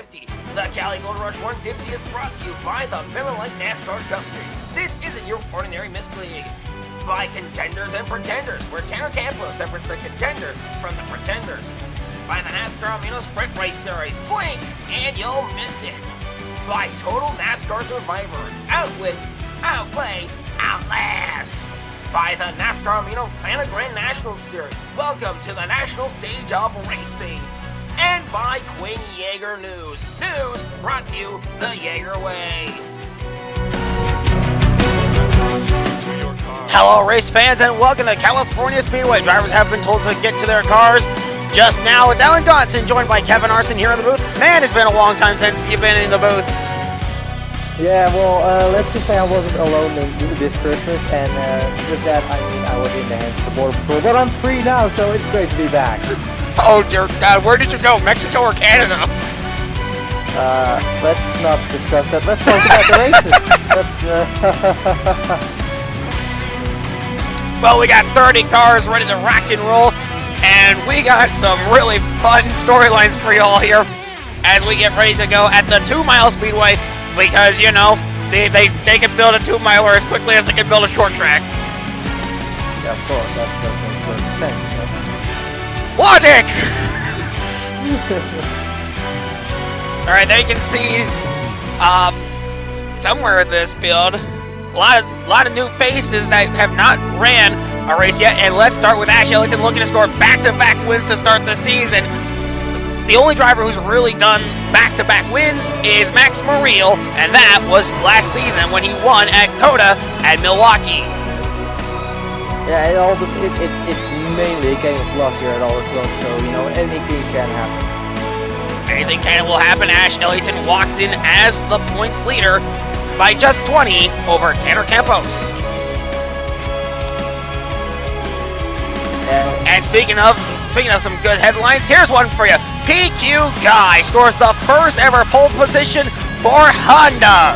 150. The Cali Gold Rush 150 is brought to you by the Miller Lite NASCAR Cup Series. This isn't your ordinary Miss League. By Contenders and Pretenders, where Tanner Campbell separates the contenders from the pretenders. By the NASCAR Amino Sprint Race Series, blink and you'll miss it. By Total NASCAR Survivor, outwit, outplay, outlast. By the NASCAR Amino Fana Grand National Series, welcome to the national stage of racing. And by Quinn Yeager News, news brought to you the Yeager way. Hello race fans and welcome to California Speedway. Drivers have been told to get to their cars. Just now it's Alan Dotson joined by Kevin Arson here in the booth. Man, it's been a long time since you've been in the booth. Yeah, well, let's just say I wasn't alone this Christmas, and with that, I mean, I was in the hands of the Border Patrol, but I'm free now, so it's great to be back. Oh dear God, where did you go, Mexico or Canada? Let's not discuss that, let's talk about the races. Well, we got 30 cars ready to rock and roll, and we got some really fun storylines for y'all here as we get ready to go at the 2 Mile Speedway. Because, you know, they can build a 2 miler as quickly as they can build a short track. Yeah, of course, that makes perfect sense. Logic! Alright, there you can see, somewhere in this field, a lot of new faces that have not ran a race yet. And let's start with Ash Ellington looking to score back-to-back wins to start the season. The only driver who's really done back-to-back wins is Max Muriel, and that was last season when he won at COTA at Milwaukee. Yeah, it's mainly a game of luck here at all the clubs, so, you know, anything can happen. Anything will happen. Ash Ellington walks in as the points leader by just 20 over Tanner Campos. Yeah. And speaking of some good headlines, here's one for you. PQ Guy scores the first ever pole position for Honda.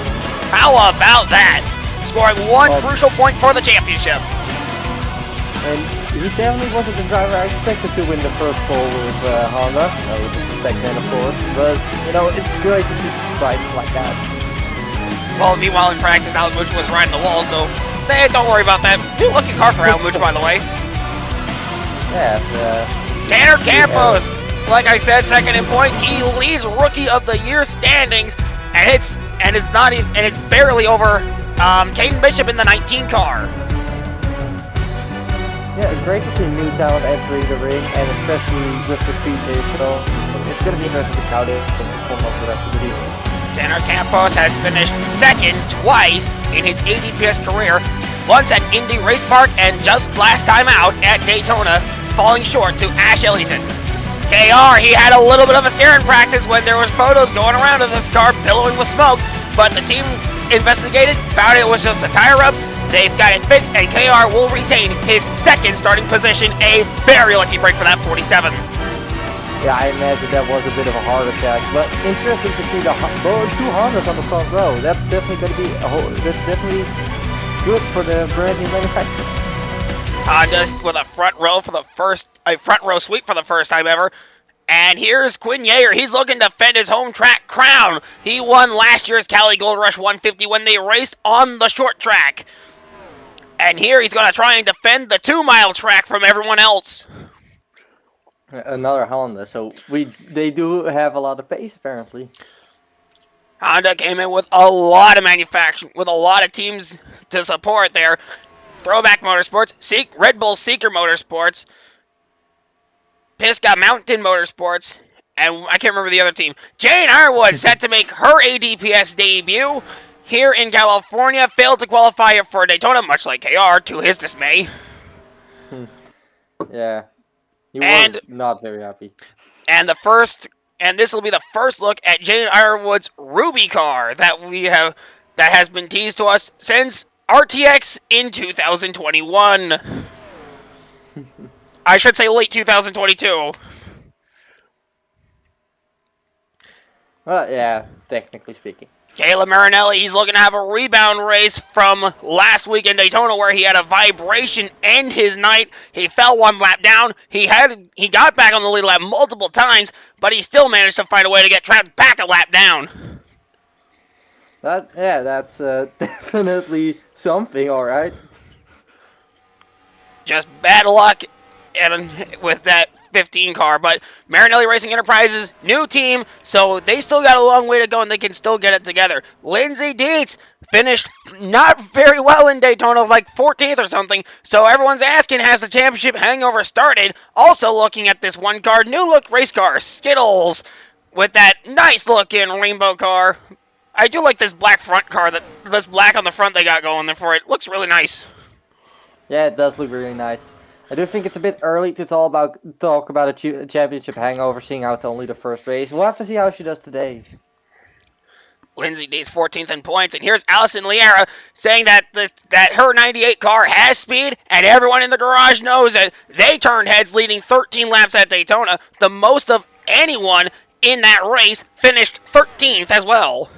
How about that? Scoring one crucial point for the championship. And he definitely wasn't the driver I expected to win the first pole with Honda. Back then, of course. But, you know, it's great to see surprises like that. Well, meanwhile in practice, Alan Much was riding the wall, so don't worry about that. Good looking car for Alan Much, by the way. Yeah, Tanner Campos, like I said, second in points. He leads Rookie of the Year standings, and it's barely over Caden Bishop in the 19 car. Yeah, great to see new talent entering the ring, and especially with the speed here, so it's going to be interesting to see how they perform over the rest of the season. Tanner Campos has finished second twice in his ADPS career, once at Indy Race Park and just last time out at Daytona, falling short to Ash Ellington. KR, he had a little bit of a scare in practice when there was photos going around of this car billowing with smoke, but the team investigated, found it was just a tire rub. They've got it fixed, and KR will retain his second starting position. A very lucky break for that 47. Yeah, I imagine that was a bit of a heart attack, but interesting to see the two Hondas on the front row. That's definitely going to be that's definitely good for the brand new manufacturer. Honda with a front row sweep for the first time ever. And here's Quinn Yeager. He's looking to defend his home track crown. He won last year's Cali Gold Rush 150 when they raced on the short track. And here he's going to try and defend the 2 Mile track from everyone else. Another Honda, so they do have a lot of pace apparently. Honda came in with a lot of manufacturing, with a lot of teams to support there. Throwback Motorsports, Red Bull Seeker Motorsports, Pisgah Mountain Motorsports, and I can't remember the other team. Jane Ironwood set to make her ADPS debut here in California, failed to qualify for Daytona, much like KR, to his dismay. Yeah, he was not very happy. And this will be the first look at Jane Ironwood's Ruby car that has been teased to us since RTX in 2021. I should say late 2022. Well, yeah, technically speaking. Caleb Marinelli, he's looking to have a rebound race from last week in Daytona where he had a vibration end his night. He fell one lap down. He got back on the lead lap multiple times, but he still managed to find a way to get trapped back a lap down. That's definitely something, all right. Just bad luck with that 15 car, but Marinelli Racing Enterprises, new team, so they still got a long way to go and they can still get it together. Lindsey Dietz finished not very well in Daytona, like 14th or something, so everyone's asking, has the championship hangover started? Also looking at this one car, new look race car, Skittles, with that nice looking rainbow car. I do like this black front car, this black on the front they got going there for it. Looks really nice. Yeah, it does look really nice. I do think it's a bit early to talk about a championship hangover, seeing how it's only the first race. We'll have to see how she does today. Lindsey Dietz 14th in points, and here's Allison Liera saying that her 98 car has speed, and everyone in the garage knows that they turned heads leading 13 laps at Daytona, the most of anyone in that race, finished 13th as well.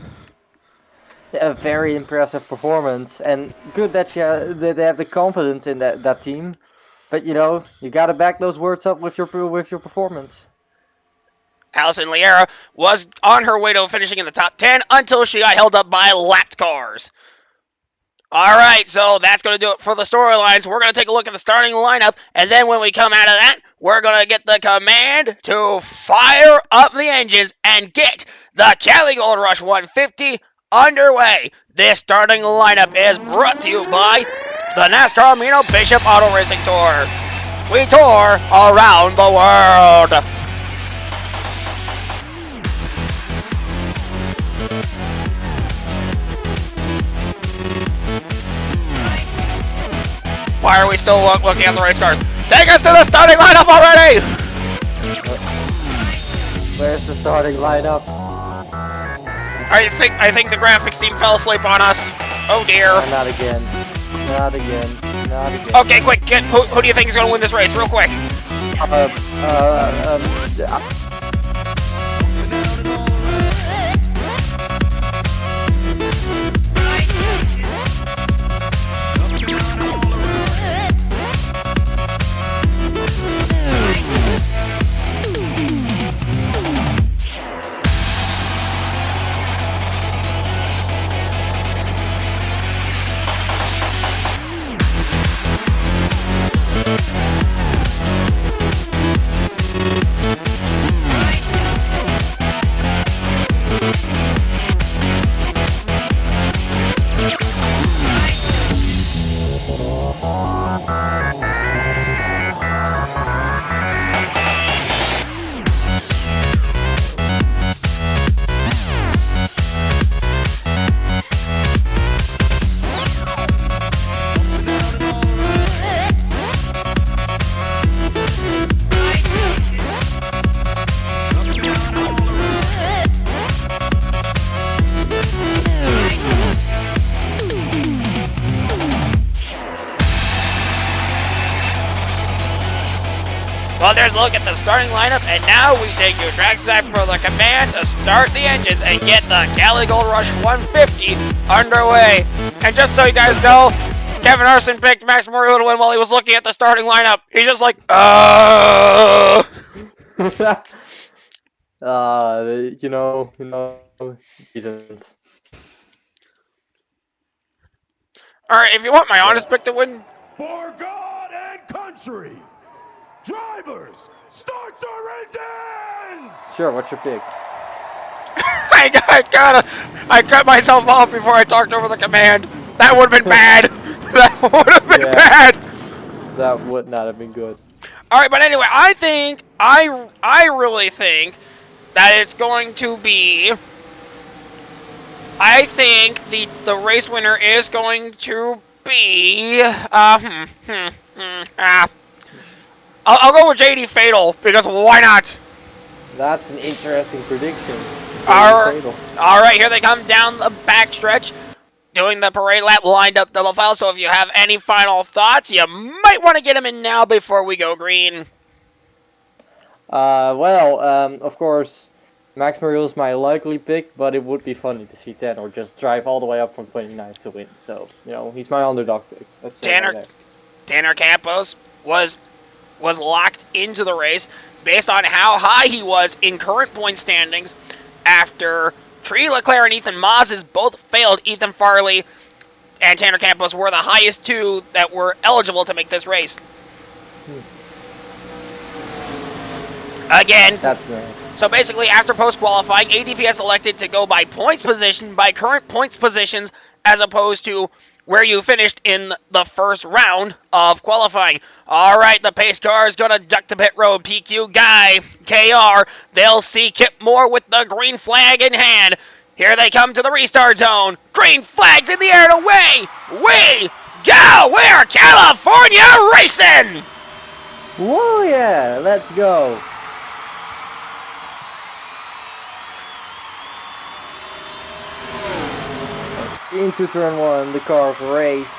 A very impressive performance, and good that they have the confidence in that team. But you know, you gotta back those words up with your performance. Allison Liera was on her way to finishing in the top 10 until she got held up by lapped cars. All right, so that's going to do it for the storylines. We're going to take a look at the starting lineup, and then when we come out of that, we're going to get the command to fire up the engines and get the Cali Gold Rush 150 underway. This starting lineup is brought to you by the NASCAR Mino Bishop Auto Racing Tour. We tour around the world. Why are we still looking at the race cars? Take us to the starting lineup already! Where's the starting lineup? I think the graphics team fell asleep on us. Oh dear. Oh, not again. Not again. Not again. Okay, quick. Who do you think is going to win this race? Real quick. Well, there's a look at the starting lineup, and now we take you trackside for the command to start the engines and get the Cali Gold Rush 150 underway. And just so you guys know, Kevin Harson picked Max Murillo to win while he was looking at the starting lineup. He's just like, you know, reasons. Alright, if you want my honest pick to win. For God and country! Drivers, start your engines! Sure, what's your pick? I cut myself off before I talked over the command. That would have been bad. That would have been bad. That would not have been good. Alright, but anyway, I really think that it's going to be, I think the race winner is going to be, I'll go with JD Fatal, because why not? That's an interesting prediction. Alright, here they come down the backstretch, doing the parade lap, lined up double file, so if you have any final thoughts, you might want to get them in now before we go green. Of course, Max Mariel's my likely pick, but it would be funny to see Tanner just drive all the way up from 29th to win. So, he's my underdog pick. Let's say right there. Tanner Campos was locked into the race based on how high he was in current point standings after Tree Leclerc and Ethan Mazes both failed. Ethan Farley and Tanner Campos were the highest two that were eligible to make this race. Again, that's nice. So basically, after post-qualifying, ADPS elected to go by points position, by current points positions, as opposed to where you finished in the first round of qualifying. All right, the pace car is going to duck to pit road. PQ Guy, KR, they'll see Kip Moore with the green flag in hand. Here they come to the restart zone. Green flags in the air and away we go. We're California racing. Whoa, yeah, let's go. Into turn one, the cars race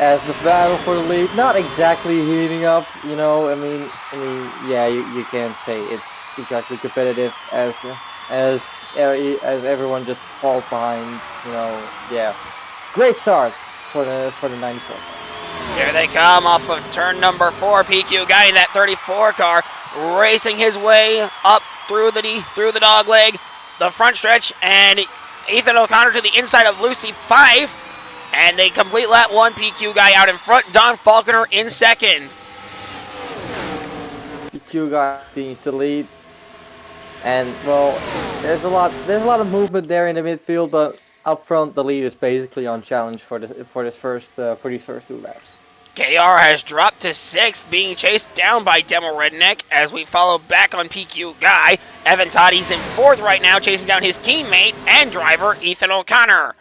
as the battle for the lead not exactly heating up. I mean, yeah, you can't say it's exactly competitive as everyone just falls behind. Yeah, great start for the 94. Here they come off of turn number 4. PQ Guy in that 34 car racing his way up through the dog leg, the front stretch, and Ethan O'Connor to the inside of Lucy 5, and they complete lap 1. PQ Guy out in front, Don Falconer in second. PQ Guy continues to lead, and well, there's a lot of movement there in the midfield, but up front the lead is basically unchallenged for these first 2 laps. KR has dropped to 6th, being chased down by Demo Redneck as we follow back on PQ Guy. Evan Toddy's in 4th right now, chasing down his teammate and driver, Ethan O'Connor.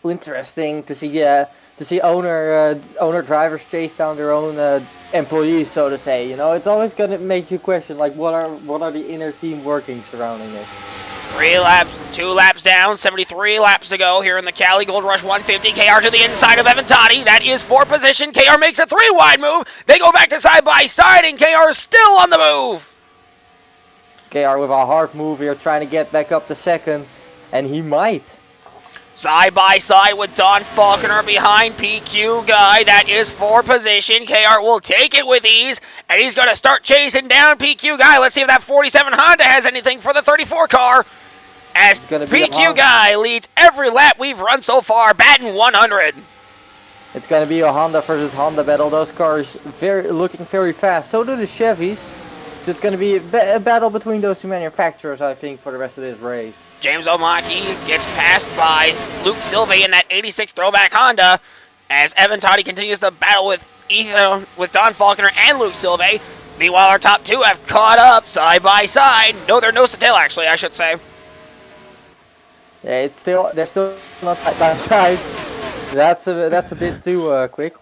Interesting to see owner drivers chase down their own employees, so to say. It's always gonna make you question, like, what are the inner team workings surrounding this. 2 laps down, 73 laps to go here in the Cali Gold Rush 150. KR to the inside of Evan Toddy. That is 4th position. KR makes a 3-wide move. They go back to side by side, and KR is still on the move. KR with a hard move here, trying to get back up to 2nd, and he might. Side by side with Don Falconer behind PQ Guy. That is 4th position. KR will take it with ease, and he's going to start chasing down PQ Guy. Let's see if that 47 Honda has anything for the 34 car. As PQ Guy leads every lap we've run so far, batting 100. It's going to be a Honda versus Honda battle. Those cars looking very fast. So do the Chevys. So it's going to be a battle between those two manufacturers, I think, for the rest of this race. James Omaki gets passed by Luke Silvey in that 86 throwback Honda as Evan Toddy continues the battle with Don Falconer and Luke Silvey. Meanwhile, our top 2 have caught up side by side. No, they're nose to tail, actually, I should say. Yeah, they're still not side by side. That's a bit too quick.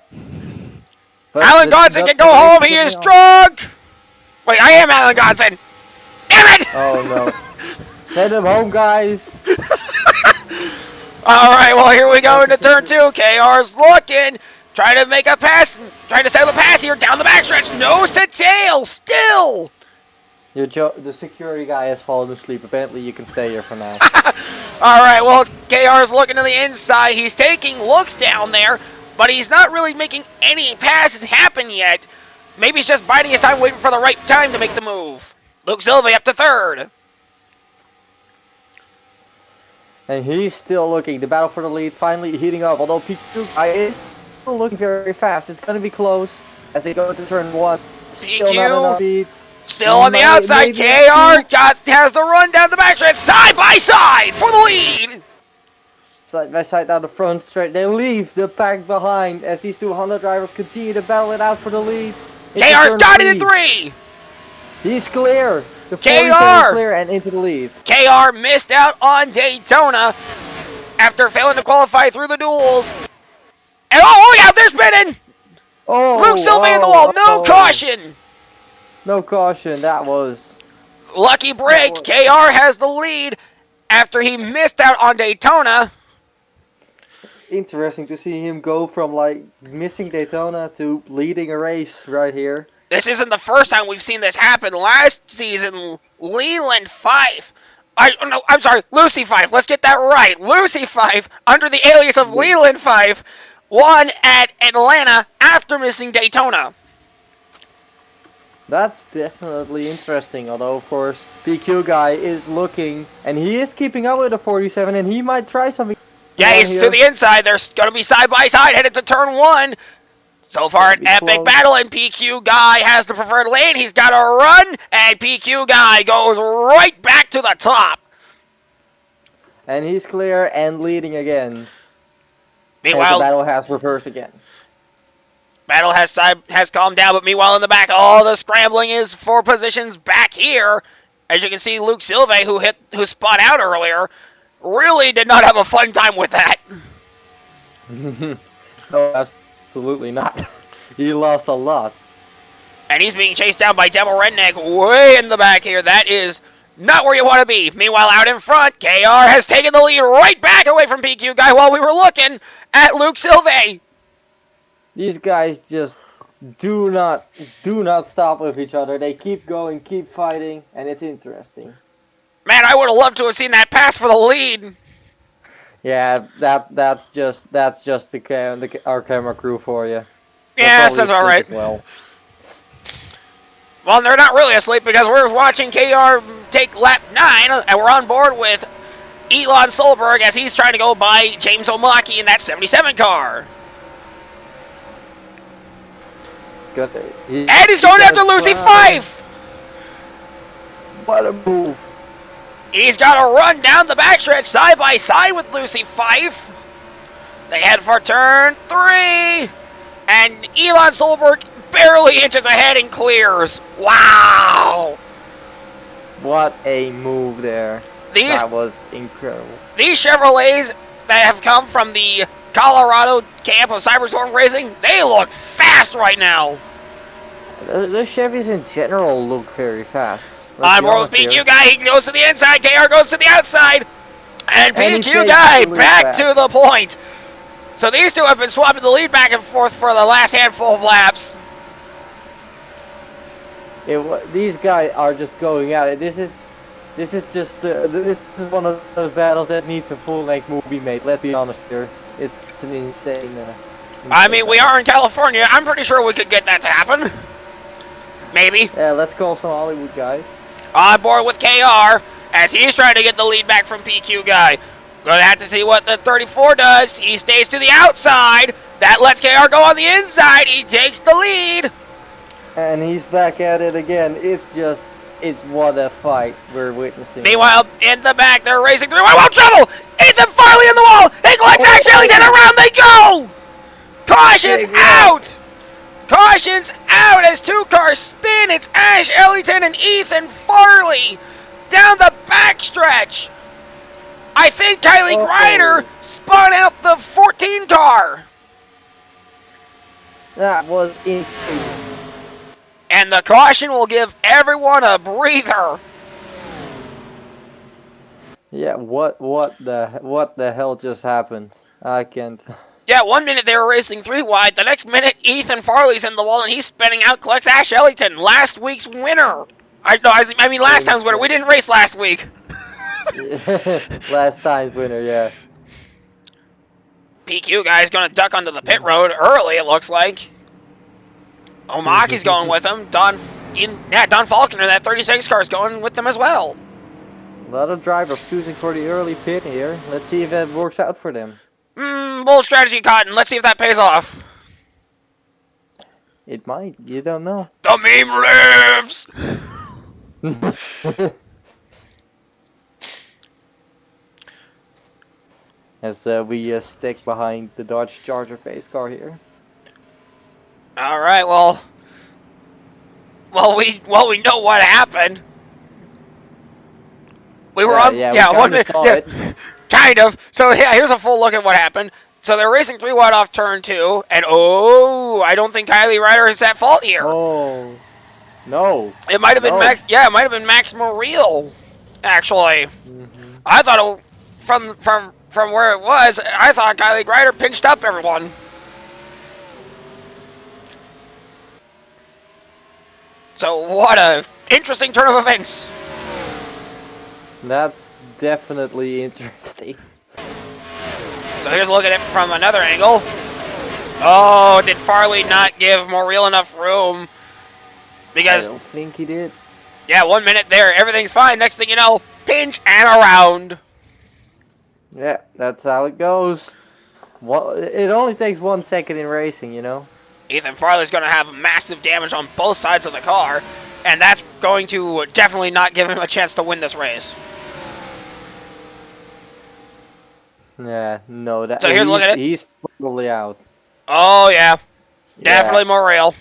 But Alan Godson can go home. He is drunk. Wait, I am Alan Godson. Damn it! Oh no! Send him home, guys. All right, well here we go into turn 2. KR's looking, trying to make a pass, trying to settle a pass here down the backstretch, nose to tail, still. The security guy has fallen asleep. Apparently, you can stay here for now. All right, well, KR is looking to the inside. He's taking looks down there, but he's not really making any passes happen yet. Maybe he's just biding his time, waiting for the right time to make the move. Luke Silvey up to 3rd. And he's still looking. The battle for the lead finally heating up. Although PQ is still looking very fast. It's going to be close as they go to turn 1. Still not enough speed. Still on the outside, KR has the run down the backstretch, side by side for the lead. Side by side down the front stretch. They leave the pack behind as these 2 Honda drivers continue to battle it out for the lead. KR's got it in 3. He's clear. The KR is clear and into the lead. KR missed out on Daytona after failing to qualify through the duels. And oh yeah, they're spinning. Oh, Luke Silvey in the wall, no caution. No caution, that was... Lucky break, KR has the lead after he missed out on Daytona. Interesting to see him go from, like, missing Daytona to leading a race right here. This isn't the first time we've seen this happen. Last season, Leland 5. I'm sorry, Lucy 5. Let's get that right. Lucy 5, under the alias of Leland 5, won at Atlanta after missing Daytona. That's definitely interesting, although of course PQ guy is looking, and he is keeping up with the 47, and he might try something. Yeah, he's to the inside. They're going to be side by side, headed to turn 1. So far, an epic battle, and PQ guy has the preferred lane. He's got a run, and PQ guy goes right back to the top. And he's clear and leading again. Meanwhile, the battle has reversed again. Battle has calmed down, but meanwhile in the back, all the scrambling is for positions back here. As you can see, Luke Silve, who spun out earlier, really did not have a fun time with that. No, absolutely not. He lost a lot. And he's being chased down by Demo Redneck way in the back here. That is not where you want to be. Meanwhile, out in front, KR has taken the lead right back away from PQ guy while we were looking at Luke Silve. These guys just do not stop with each other. They keep going, keep fighting, and it's interesting. Man, I would have loved to have seen that pass for the lead. Yeah, that's just our camera crew for you. Yes, that's all right. Well, they're not really asleep because we're watching KR take lap 9, and we're on board with Elon Solberg as he's trying to go by James O'Maki in that 77 car. good. And he's going after Lucy 5! What a move. He's got to run down the backstretch side by side with Lucy 5. They head for turn 3. And Elon Solberg barely inches ahead and clears. Wow! What a move there. That was incredible. These Chevrolets that have come from the Colorado camp of Cyberstorm Racing, they look fast right now. The Chevys in general look very fast. On board with PQ guy, he goes to the inside, KR goes to the outside, and PQ guy back to the point. So these two have been swapping the lead back and forth for the last handful of laps. These guys are just going at it. This is one of those battles that needs a full-length movie made. Let's be honest here. It's an insane. I mean, we are in California. I'm pretty sure we could get that to happen. Maybe. Yeah, let's call some Hollywood guys. On board with KR as he's trying to get the lead back from PQ guy. Gonna have to see what the 34 does. He stays to the outside. That lets KR go on the inside. He takes the lead. And he's back at it again. It's what a fight we're witnessing. Meanwhile, in the back, they're racing through. I won't trouble! Ethan Farley in the wall! He collects actually, and around they go! Caution's out! Caution's out as two cars spin. It's Ash Ellington and Ethan Farley down the backstretch. I think Kylie Grider spun out the 14 car. That was insane. And the caution will give everyone a breather. Yeah, what the hell just happened? I can't. Yeah, 1 minute they were racing 3 wide. The next minute, Ethan Farley's in the wall and he's spinning out, collects Ash Ellington, last week's winner. I mean last time's winner. We didn't race last week. Last time's winner, yeah. PQ guy's gonna duck onto the pit road early, it looks like. Omaki's going with him. Don Falconer, that 36 car, is going with them as well. A lot of drivers choosing for the early pit here. Let's see if that works out for them. Bold strategy, Cotton. Let's see if that pays off. It might. You don't know. The meme lives! As we stick behind the Dodge Charger pace car here. All right, we know what happened. We were on, yeah, 1 minute, kind of. So yeah, here's a full look at what happened. So they're racing 3 wide off turn 2, and I don't think Kylie Ryder is at fault here. Oh, no. It might have been Max. Yeah, it might have been Max Moreel, actually. I thought from where it was, I thought Kylie Ryder pinched up everyone. So what a interesting turn of events. That's definitely interesting. So here's a look at it from another angle. Oh, did Farley not give Morrill enough room? Because, I don't think he did. yeah, 1 minute there, everything's fine. Next thing you know, pinch and around. Yeah, that's how it goes. Well, it only takes 1 second in racing, you know? Ethan Farley's going to have massive damage on both sides of the car, and that's going to definitely not give him a chance to win this race. Yeah, no, that. So here's a look at it. He's probably out. Oh, yeah. Definitely Morrill.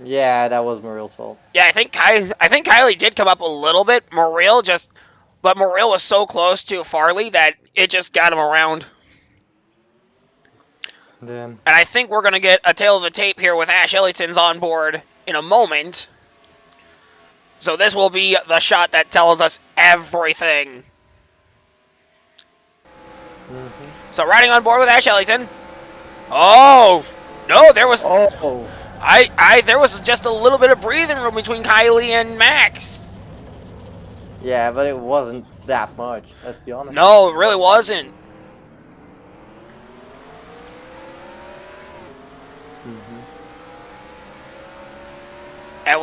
Yeah, that was Morrill's fault. Yeah, I think Kylie did come up a little bit. But Morrill was so close to Farley that it just got him around. Then. And I think we're going to get a tail of the tape here with Ash Ellington's on board in a moment. So this will be the shot that tells us everything. So riding on board with Ash Ellington. Oh! No, there was... Oh! There was just a little bit of breathing room between Kylie and Max. Yeah, but it wasn't that much, let's be honest. No, it really wasn't. And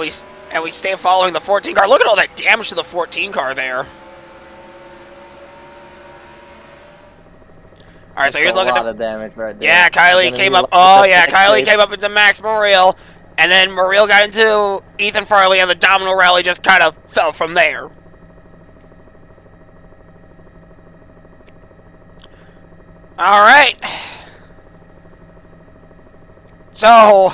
we stay following the 14 car. Look at all that damage to the 14 car there. All right, so here's looking at a lot of damage right there. Yeah, Kylie came up. Oh yeah, Kylie came up into Max Morrill, and then Morrill got into Ethan Farley, and the domino rally just kind of fell from there. All right. So,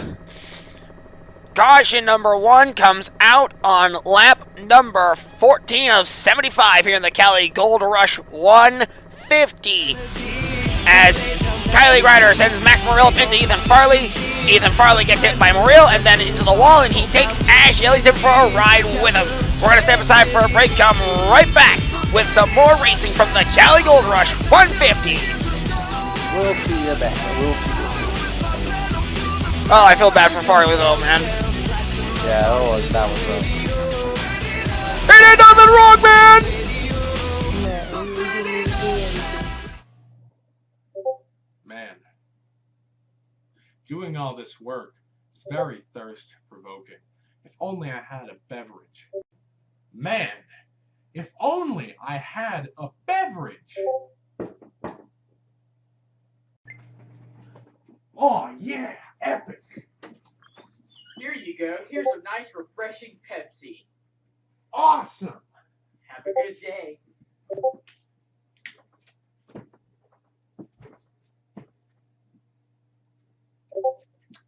caution number 1 comes out on lap number 14 of 75 here in the Cali Gold Rush 150. As Kylie Ryder sends Max Morrill up into Ethan Farley. Ethan Farley gets hit by Morrill and then into the wall, and he takes Ash Ellington for a ride with him. We're going to step aside for a break, come right back with some more racing from the Cali Gold Rush 150. We'll see you back. Oh, I feel bad for Farley though, man. Yeah, that was rough. He did nothing wrong, man! Man, doing all this work is very thirst-provoking. If only I had a beverage. Man, if only I had a beverage! Oh yeah, epic! Here you go. Here's a nice, refreshing Pepsi. Awesome! Have a good day.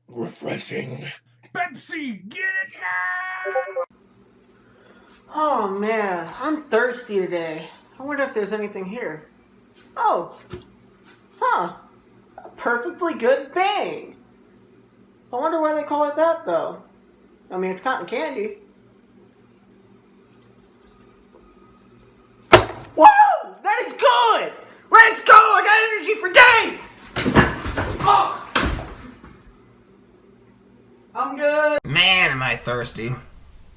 Refreshing. Pepsi, get it now! Oh man, I'm thirsty today. I wonder if there's anything here. Oh, huh. A perfectly good bang. I wonder why they call it that though. I mean, it's cotton candy. Whoa! That is good! Let's go! I got energy for days! Oh! I'm good. Man, am I thirsty.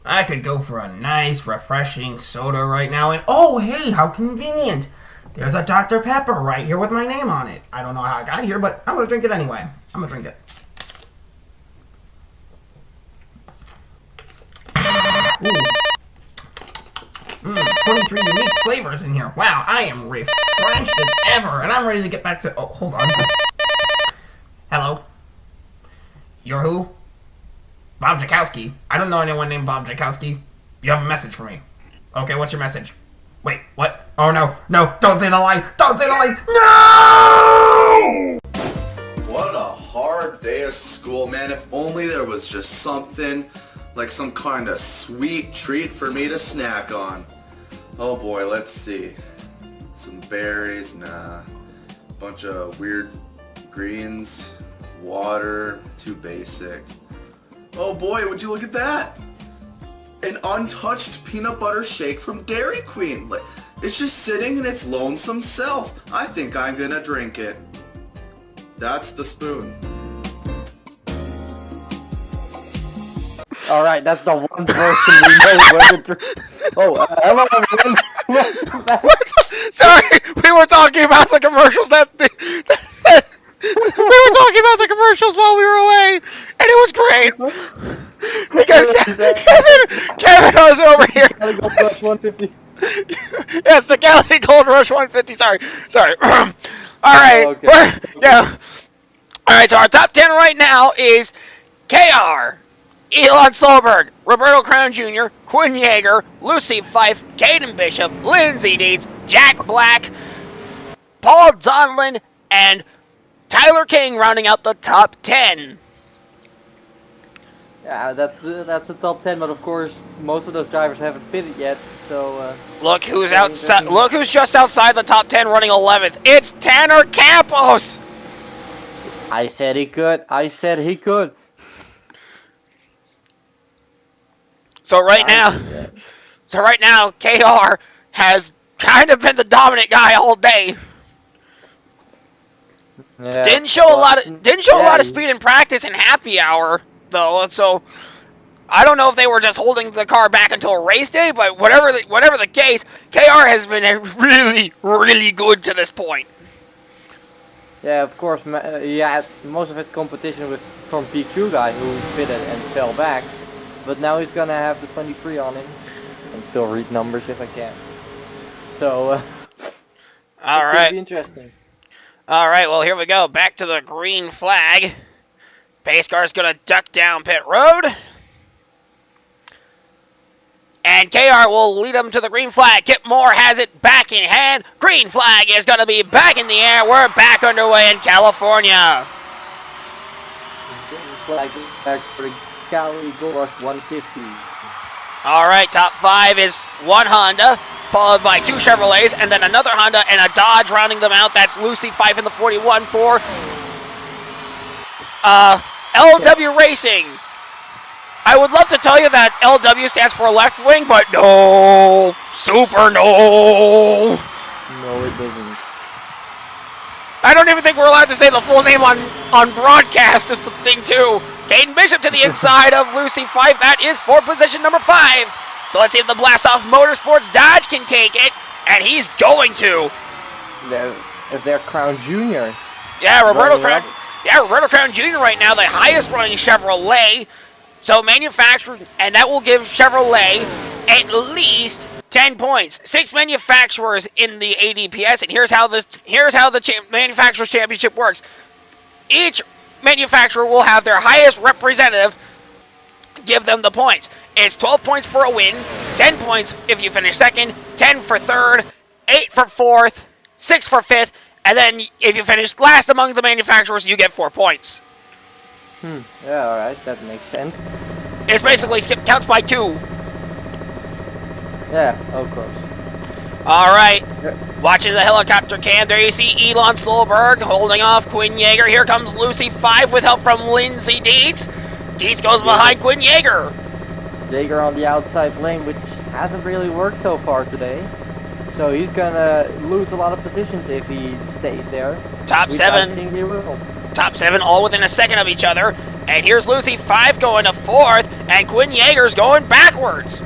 I could go for a nice, refreshing soda right now, and oh, hey, how convenient. There's a Dr. Pepper right here with my name on it. I don't know how I got here, but I'm going to drink it anyway. I'm going to drink it. Ooh. 23 unique flavors in here. Wow, I am refreshed as ever, and I'm ready to get back to... Oh, hold on. Hello? You're who? Bob Jakowski. I don't know anyone named Bob Jakowski. You have a message for me. Okay, what's your message? Wait, what? Oh no, no, don't say the line! Don't say the line! No! What a hard day of school, man. If only there was just something, like some kind of sweet treat for me to snack on. Oh boy, let's see. Some berries, nah. Bunch of weird greens, water, too basic. Oh boy, would you look at that? An untouched peanut butter shake from Dairy Queen. Like, it's just sitting in its lonesome self. I think I'm gonna drink it. That's the spoon. All right, that's the one person we know whether to. Oh, hello everyone. Welcome back. Sorry, we were talking about the commercials we were talking about the commercials while we were away, and it was great because Kevin was over here. Cali Gold Rush 150. Yes, the Cali Gold Rush 150. Sorry. All right, Okay. yeah. All right, so our top 10 right now is KR, Elon Solberg, Roberto Crown Jr., Quinn Yeager, Lucy Fife, Caden Bishop, Lindsay Dietz, Jack Black, Paul Donlin, and Tyler King rounding out the top 10. Yeah, that's the top 10, but of course most of those drivers haven't pitted yet. So Look who's outside. Look who's just outside the top 10 running 11th. It's Tanner Campos. I said he could. I said he could. So right now, KR has kind of been the dominant guy all day. Yeah, Didn't show a lot of speed in practice in happy hour though. So I don't know if they were just holding the car back until race day, but whatever the case, KR has been really, really good to this point. Yeah, of course. He had most of his competition from PQ guy who pitted and fell back, but now he's gonna have the 23 on him and still read numbers as I can. So all it's right, be interesting. All right. Well, here we go. Back to the green flag. Pace car's gonna duck down pit road. And KR will lead them to the green flag. Kip Moore has it back in hand. Green flag is going to be back in the air. We're back underway in California. Green flag back for the Cali Gold Rush 150. All right, top 5 is one Honda, followed by 2 Chevrolets, and then another Honda and a Dodge rounding them out. That's Lucy Fife in the 41 for LW Racing. I would love to tell you that LW stands for left wing, but no. Super no. No, it doesn't. I don't even think we're allowed to say the full name on broadcast is the thing, too. Caden Bishop to the inside of Lucy Fife. That is for position number 5. So let's see if the Blast Off Motorsports Dodge can take it. And he's going to. Is there Crown Jr.? Yeah, Roberto Crown Jr. right now, the highest running Chevrolet. So manufactured, and that will give Chevrolet at least 10 points. 6 manufacturers in the ADPS, and here's how the Manufacturers Championship works. Each manufacturer will have their highest representative give them the points. It's 12 points for a win, 10 points if you finish second, 10 for third, 8 for fourth, 6 for fifth, and then if you finish last among the manufacturers, you get 4 points. Yeah, alright, that makes sense. It's basically skip counts by 2. Yeah, of course. Alright, watching the helicopter cam, there you see Elon Solberg holding off Quinn Yeager. Here comes Lucy Fife with help from Lindsay Dietz. Dietz goes behind Quinn Yeager. Yeager on the outside lane, which hasn't really worked so far today. So he's gonna lose a lot of positions if he stays there. Top 7. I think he will. Top 7 all within a second of each other. And here's Lucy Fife going to 4th, and Quinn Yeager's going backwards.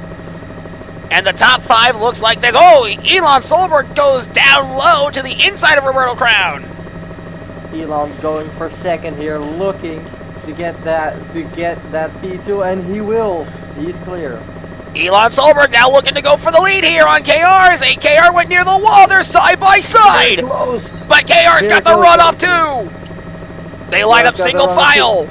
And the top 5 looks like this. Oh, Elon Solberg goes down low to the inside of Roberto Crown. Elon's going for second here, looking to get that P2, and he will. He's clear. Elon Solberg now looking to go for the lead here on KR's. KR went near the wall. They're side by side. Close. But KR's got the runoff too. They line up single file.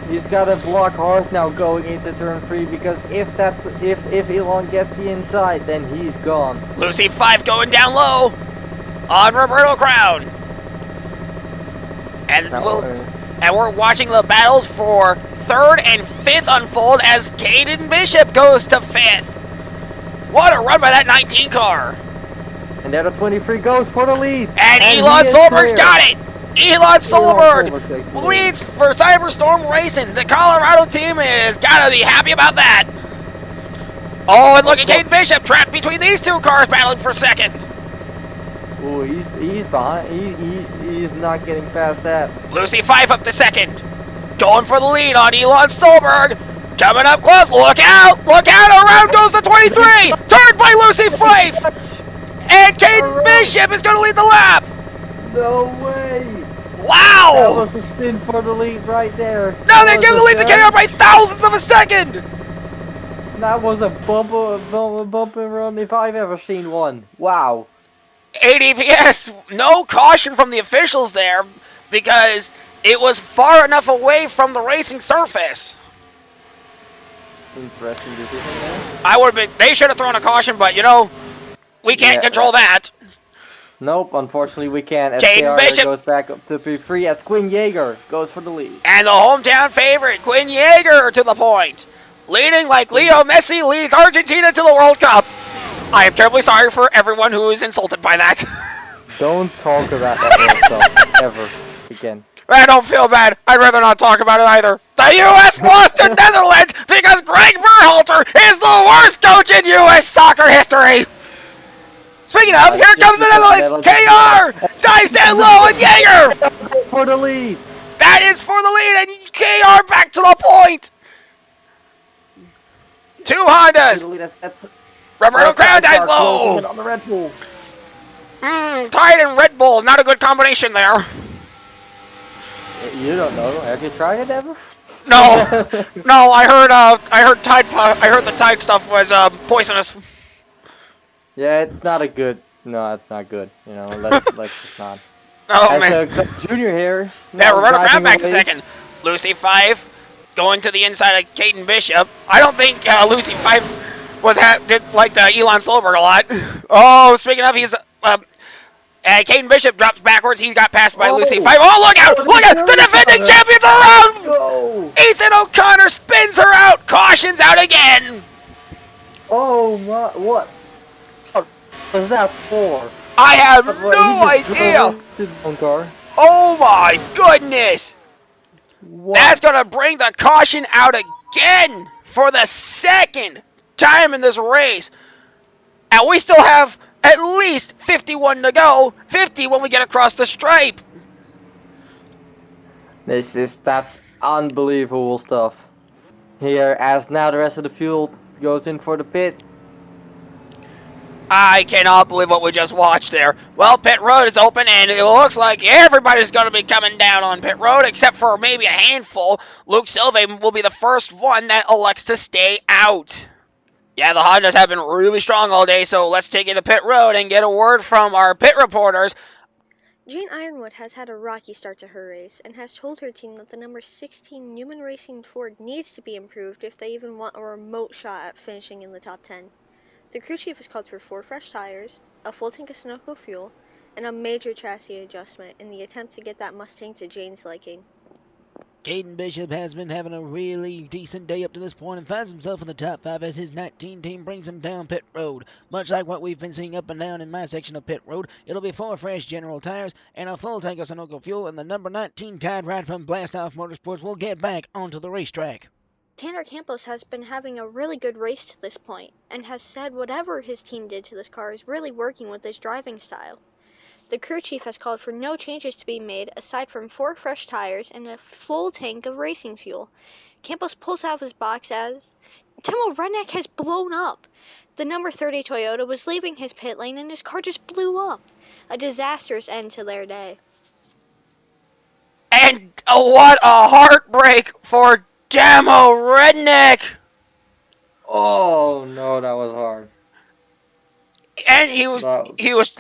He's got to block hard now going into turn 3, because if Elon gets the inside, then he's gone. Lucy Fife going down low on Roberto Crown. And we're watching the battles for 3rd and 5th unfold as Caden Bishop goes to 5th. What a run by that 19 car. And there the 23 goes for the lead. And Elon Solberg's got it. Elon Solberg leads for Cyberstorm Racing. The Colorado team has got to be happy about that. Oh, and look at Caden Bishop trapped between these 2 cars battling for 2nd. Oh, he's behind. He's not getting past that. Lucy Fife up to 2nd. Going for the lead on Elon Solberg. Coming up close. Look out! Look out! Around goes the 23! Turned by Lucy Fife! And Caden Bishop is going to lead the lap! No way! Wow! That was a spin for the lead right there. No, they're giving the lead to KR by thousandths of a second! That was a bump and run if I've ever seen one. Wow. ADPS, no caution from the officials there because it was far enough away from the racing surface. Interesting decision there. I would have been. They should have thrown a caution, but you know, we can't control that. Nope, unfortunately we can't. As Caden KR Bishop goes back up to P3 as Quinn Yeager goes for the lead. And the hometown favorite, Quinn Yeager, to the point. Leading like Leo Messi leads Argentina to the World Cup. I am terribly sorry for everyone who is insulted by that. Don't talk about that stuff ever again. I don't feel bad. I'd rather not talk about it either. The U.S. lost to Netherlands because Greg Berhalter is the worst coach in U.S. soccer history. Speaking of, here comes the Netherlands. KR dives down low and Yeager For the lead. That is for the lead and KR back to the point. Two Hondas. Roberto Crown dives low. On the Red Bull. Tide and Red Bull, not a good combination there. You don't know. Have you tried it ever? No, no. I heard Tide. I heard the Tide stuff was poisonous. Yeah, it's not a good. No, it's not good. You know, let's just not. Oh As man. Junior here. Yeah, Roberto Crown driving back away. second. Lucy Fife going to the inside of Caden Bishop. I don't think Lucy Fife liked Elon Sloberg a lot. Oh, speaking of, he's Caden Bishop drops backwards. He's got passed by Lucy Fife. Oh, look out! Look out! The defending champions are around! Go! Ethan O'Connor spins her out. Cautions out again. Oh my! What was that for? I have What, no he just idea. drove into the wrong car? Oh my goodness! What? That's gonna bring the caution out again for the second time in this race. And we still have at least 51 to go. 50 when we get across the stripe. That's unbelievable stuff. Here, as now the rest of the field goes in for the pit. I cannot believe what we just watched there. Well, pit road is open, and it looks like everybody's going to be coming down on pit road, except for maybe a handful. Luke Silva will be the first one that elects to stay out. Yeah, the Hondas have been really strong all day, so let's take it to pit road and get a word from our pit reporters. Jane Ironwood has had a rocky start to her race, and has told her team that the number 16 Newman Racing Ford needs to be improved if they even want a remote shot at finishing in the top 10. The crew chief has called for 4 fresh tires, a full tank of Sunoco fuel, and a major chassis adjustment in the attempt to get that Mustang to Jane's liking. Caden Bishop has been having a really decent day up to this point and finds himself in the top 5 as his 19 team brings him down pit road. Much like what we've been seeing up and down in my section of pit road, it'll be 4 fresh General tires and a full tank of Sunoco fuel, and the number 19 Tide ride from Blast Off Motorsports will get back onto the racetrack. Tanner Campos has been having a really good race to this point, and has said whatever his team did to this car is really working with his driving style. The crew chief has called for no changes to be made aside from 4 fresh tires and a full tank of racing fuel. Campos pulls out of his box as Timo Redneck has blown up. The number 30 Toyota was leaving his pit lane and his car just blew up. A disastrous end to their day. And what a heartbreak for Damo Redneck! Oh no, that was hard. And he was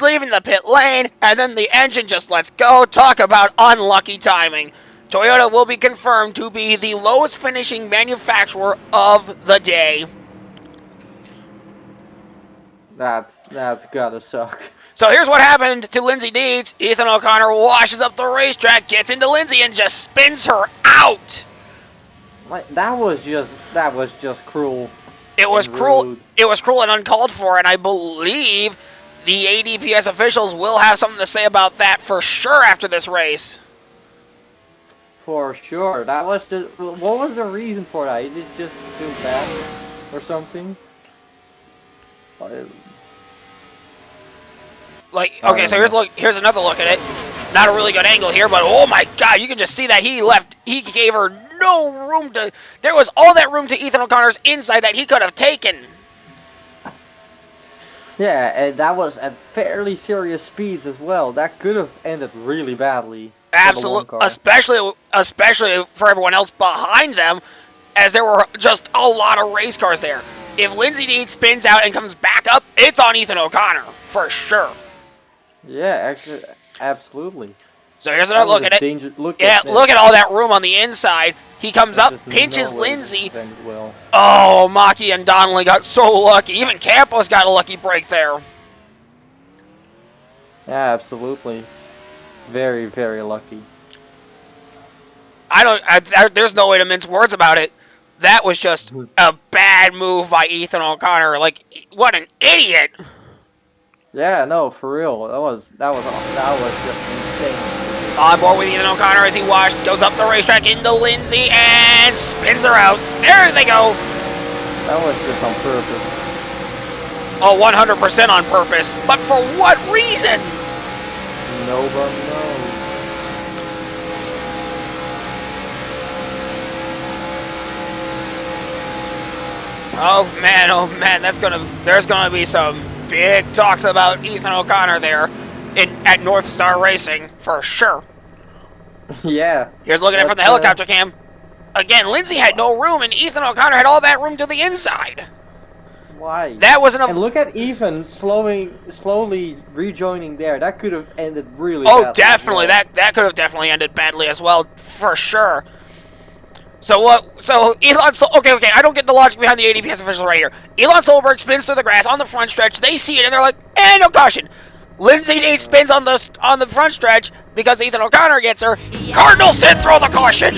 leaving the pit lane, and then the engine just lets go. Talk about unlucky timing. Toyota will be confirmed to be the lowest finishing manufacturer of the day. That's gotta suck. So here's what happened to Lindsay Deeds. Ethan O'Connor washes up the racetrack, gets into Lindsay, and just spins her out. That was just cruel. It was and cruel. rude. It was cruel and uncalled for, and I believe the ADPS officials will have something to say about that for sure after this race. For sure. That was just. What was the reason for that? He just feel bad or something? Like, okay, so here's another look at it. Not a really good angle here, but oh my god, you can just see that he gave her no room to. There was all that room to Ethan O'Connor's inside that he could have taken. Yeah, and that was at fairly serious speeds as well. That could have ended really badly. Absolutely, especially for everyone else behind them, as there were just a lot of race cars there. If Lindsey Dean spins out and comes back up, it's on Ethan O'Connor for sure. Yeah, actually, absolutely. So here's another look at it. Look at all that room on the inside. He comes up, pinches Lindsey. Well. Oh, Maki and Donnelly got so lucky. Even Campos got a lucky break there. Yeah, absolutely. Very, very lucky. There's no way to mince words about it. That was just a bad move by Ethan O'Connor. Like, what an idiot! Yeah, no, for real. That was just insane. On board with Ethan O'Connor as he goes up the racetrack into Lindsey and spins her out. There they go. That was just on purpose. Oh, 100% on purpose. But for what reason? Nobody knows. Oh man, there's gonna be some big talks about Ethan O'Connor there at North Star Racing for sure. Yeah. Here's looking at it from the helicopter cam. Again, Lindsey had no room, and Ethan O'Connor had all that room to the inside. Why? That wasn't And look at Ethan slowly rejoining there. That could have ended really badly. Oh, definitely. Well. That could have definitely ended badly as well, for sure. So what? So Elon. Okay. I don't get the logic behind the ADPS officials right here. Elon Solberg spins through the grass on the front stretch. They see it and they're like, no caution. Lindsey Dean spins on the front stretch because Ethan O'Connor gets her. Cardinal Sin throw the caution.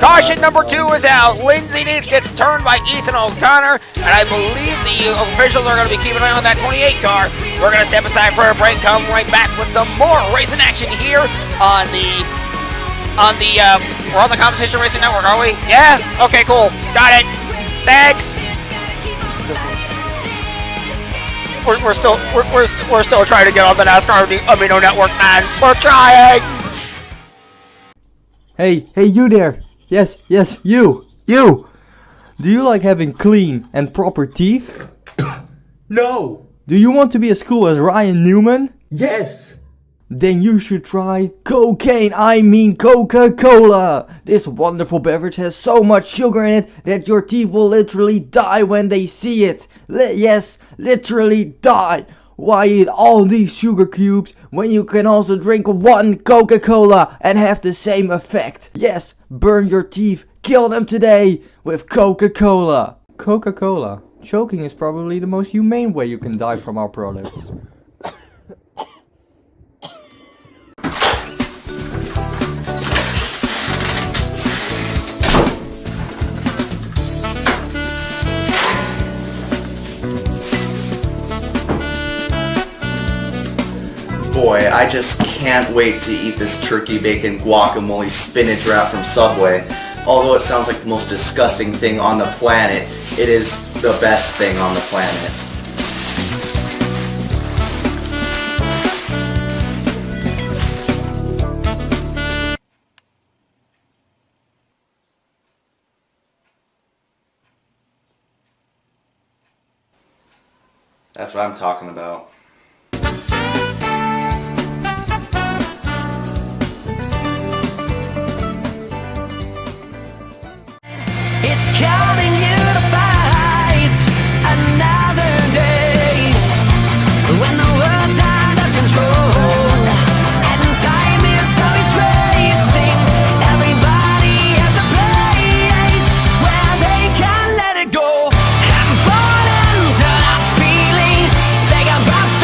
Caution number 2 is out. Lindsey Dean gets turned by Ethan O'Connor, and I believe the officials are going to be keeping an eye on that 28 car. We're going to step aside for a break. Come right back with some more racing action here on the. We're on the Competition Racing Network, are we? Yeah? Okay, cool. Got it. Thanks. We're still trying to get on the NASCAR Amino Network, man. We're trying. Hey, you there. Yes, you. Do you like having clean and proper teeth? No. Do you want to be as cool as Ryan Newman? Yes. Then you should try Coca-Cola. This wonderful beverage has so much sugar in it that your teeth will literally die when they see it. Yes, literally die. Why eat all these sugar cubes when you can also drink one Coca-Cola and have the same effect? Yes, burn your teeth, kill them today with Coca-Cola. Coca-Cola. Choking is probably the most humane way you can die from our products. Boy, I just can't wait to eat this turkey bacon guacamole spinach wrap from Subway. Although it sounds like the most disgusting thing on the planet, it is the best thing on the planet. That's what I'm talking about. It's calling you to fight another day when the world's out of control and time is always racing. Everybody has a place where they can let it go and fall into that feeling. Take a breath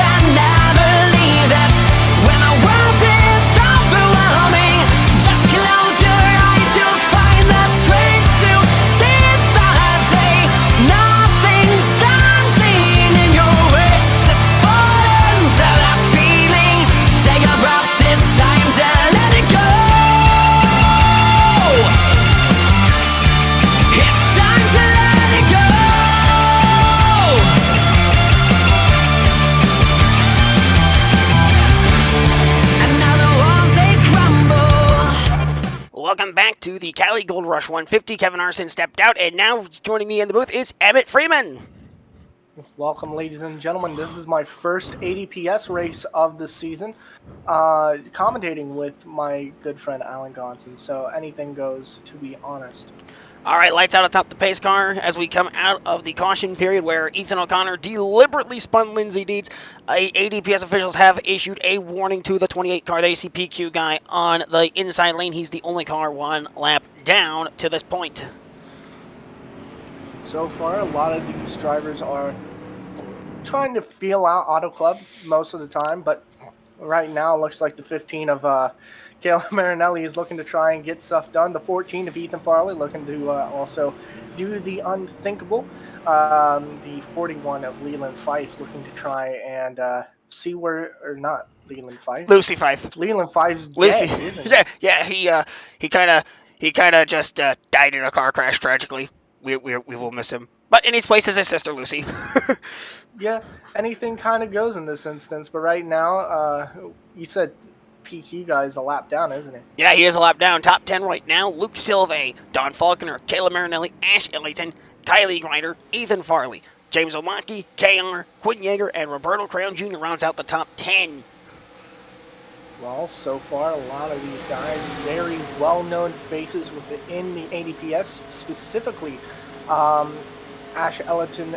Welcome back to the Cali Gold Rush 150. Kevin Arson stepped out, and now joining me in the booth is Emmett Freeman. Welcome, ladies and gentlemen. This is my first ADPS race of the season, commentating with my good friend Alan Gonson, so anything goes, to be honest. All right, lights out atop the pace car as we come out of the caution period where Ethan O'Connor deliberately spun Lindsey Dietz. ADPS officials have issued a warning to the 28 car, the ACPQ guy on the inside lane. He's the only car one lap down to this point. So far, a lot of these drivers are trying to feel out Auto Club most of the time, but right now it looks like the 15 of Caleb Marinelli is looking to try and get stuff done. The 14 of Ethan Farley looking to also do the unthinkable. The 41 of Leland Fife looking to try and see where, or not Leland Fife. Lucy Fife. Leland Fife's Lucy. dead, isn't he? Yeah. He kind of just died in a car crash tragically. We will miss him. But in his place is his sister Lucy. Yeah, anything kind of goes in this instance. But right now, you said PQ guy is a lap down, isn't he? Yeah, he is a lap down. Top 10 right now. Luke Silve, Don Falconer, Kayla Marinelli, Ash Ellington, Kylie Grider, Ethan Farley, James Omaki, KR, Quinn Yeager, and Roberto Crown Jr. rounds out the top 10. Well, so far, a lot of these guys, very well-known faces within the ADPS, specifically Ash Ellington,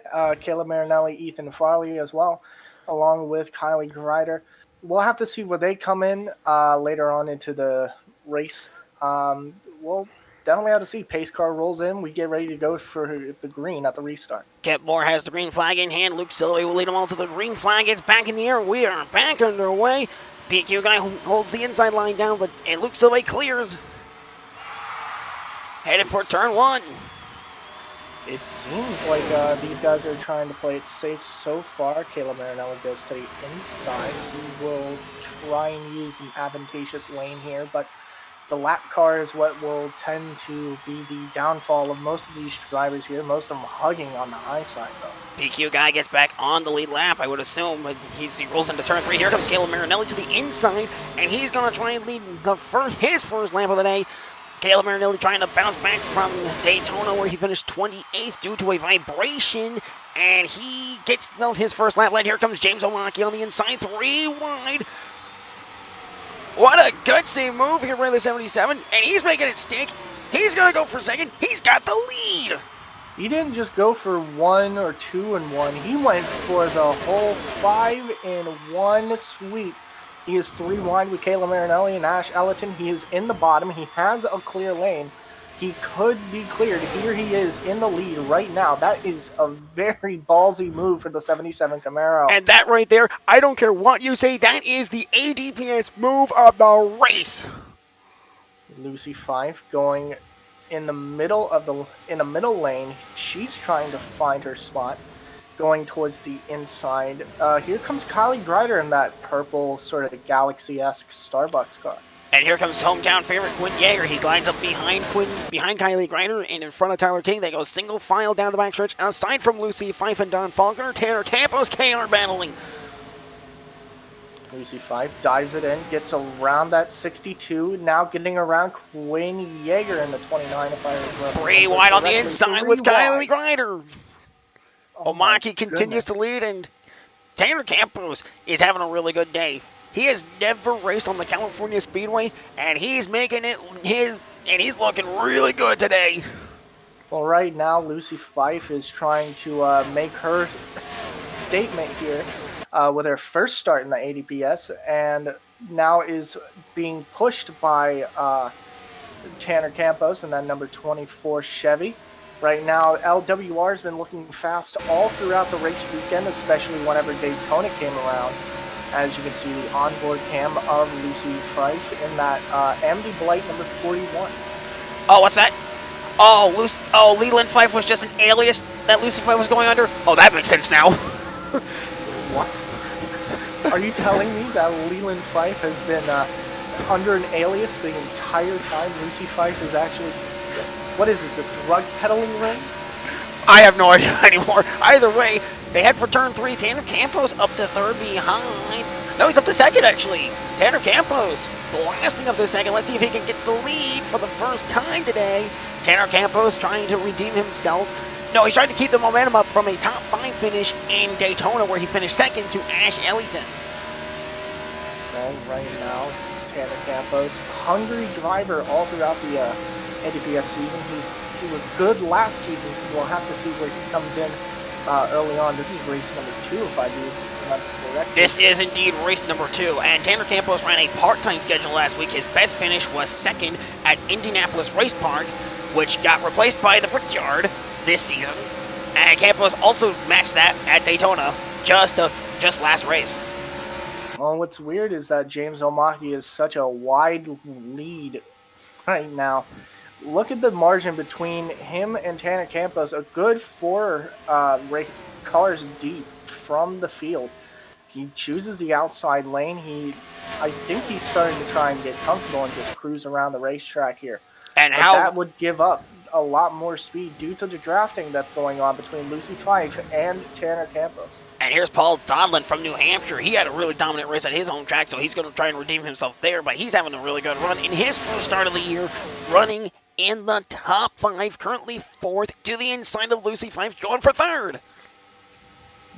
Kayla Marinelli, Ethan Farley as well, along with Kylie Grider. We'll have to see where they come in later on into the race. We'll definitely have to see. Pace car rolls in. We get ready to go for the green at the restart. Kent Moore has the green flag in hand. Luke Silvey will lead them all to the green flag. It's back in the air. We are back underway. PQ guy holds the inside line down, and Luke Silvey clears. Headed for turn one. It seems like these guys are trying to play it safe so far. Caleb Marinelli goes to the inside. He will try and use an advantageous lane here, but the lap car is what will tend to be the downfall of most of these drivers here. Most of them hugging on the high side, though. PQ guy gets back on the lead lap, I would assume, but he rolls into turn 3. Here comes Caleb Marinelli to the inside, and he's going to try and lead his first lap of the day. Caleb Marinelli trying to bounce back from Daytona where he finished 28th due to a vibration, and he gets his first lap led. Here comes James Omaki on the inside, 3 wide. What a gutsy move here by the 77, and he's making it stick. He's going to go for second. He's got the lead. He didn't just go for 1 or 2 in 1. He went for the whole 5 in 1 sweep. He is 3 wide with Kayla Marinelli and Ash Ellington. He is in the bottom. He has a clear lane. He could be cleared. Here he is in the lead right now. That is a very ballsy move for the 77 Camaro. And that right there, I don't care what you say, that is the ADPS move of the race. Lucy Fife going in the middle lane. She's trying to find her spot, going towards the inside. Here comes Kylie Grider in that purple sort of Galaxy-esque Starbucks car. And here comes hometown favorite Quinn Yeager. He glides up behind Kylie Grider and in front of Tyler King. They go single file down the backstretch. Aside from Lucy Fife and Don Falconer, Tanner Campos, KR battling. Lucy Fife dives it in, gets around that 62, now getting around Quinn Yeager in the 29 if I remember. 3 wide on the inside with Kylie Grider. Oh Omaki continues to lead, and Tanner Campos is having a really good day. He has never raced on the California Speedway, and he's making it and he's looking really good today. Well, right now, Lucy Fife is trying to make her statement here with her first start in the ADPS, and now is being pushed by Tanner Campos and that number 24 Chevy. Right now, LWR has been looking fast all throughout the race weekend, especially whenever Daytona came around. As you can see, the onboard cam of Lucy Fife in that Amity Blight number 41. Oh, what's that? Leland Fife was just an alias that Lucy Fife was going under? Oh, that makes sense now. What? Are you telling me that Leland Fife has been under an alias the entire time Lucy Fife is actually... What is this, a drug peddling ring? I have no idea anymore. Either way, they head for turn 3. Tanner Campos up to third behind No, he's up to second, actually. Tanner Campos blasting up to second. Let's see if he can get the lead for the first time today. Tanner Campos trying to redeem himself. No, he's trying to keep the momentum up from a top 5 finish in Daytona, where he finished second to Ash Ellington. Well, right now, Tanner Campos, hungry driver all throughout the ADPS season. He was good last season. We'll have to see where he comes in early on. This is race number 2, if I do remember correctly. This is indeed race number 2, and Tanner Campos ran a part-time schedule last week. His best finish was second at Indianapolis Race Park, which got replaced by the Brickyard this season. And Campos also matched that at Daytona just last race. Well, what's weird is that James Omaki is such a wide lead right now. Look at the margin between him and Tanner Campos, a good 4 cars deep from the field. He chooses the outside lane. I think he's starting to try and get comfortable and just cruise around the racetrack here. And but that would give up a lot more speed due to the drafting that's going on between Lucy Fife and Tanner Campos. And here's Paul Donlin from New Hampshire. He had a really dominant race at his home track, so he's going to try and redeem himself there, but he's having a really good run in his first start of the year, running in the top 5, currently 4th, to the inside of Lucy Fife, going for 3rd.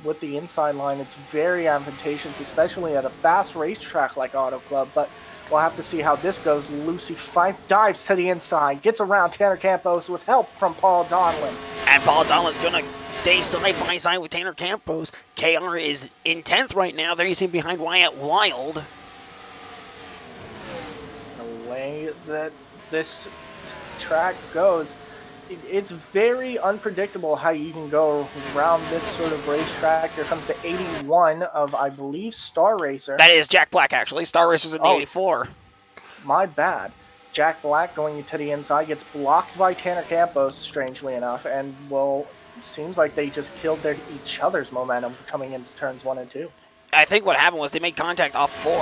With the inside line, it's very advantageous, especially at a fast racetrack like Auto Club, but we'll have to see how this goes. Lucy Fife dives to the inside, gets around Tanner Campos with help from Paul Donlin. And Paul Donlin's going to stay side by side with Tanner Campos. KR is in 10th right now. There he's in behind Wyatt Wild. The way that this track goes, it's very unpredictable how you can go around this sort of racetrack. Here comes the 81 of, I believe, Star Racer. That is Jack Black, actually. Star Racer's in the 84. My bad. Jack Black going to the inside gets blocked by Tanner Campos, strangely enough, and it seems like they just killed each other's momentum coming into turns 1 and 2. I think what happened was they made contact off 4.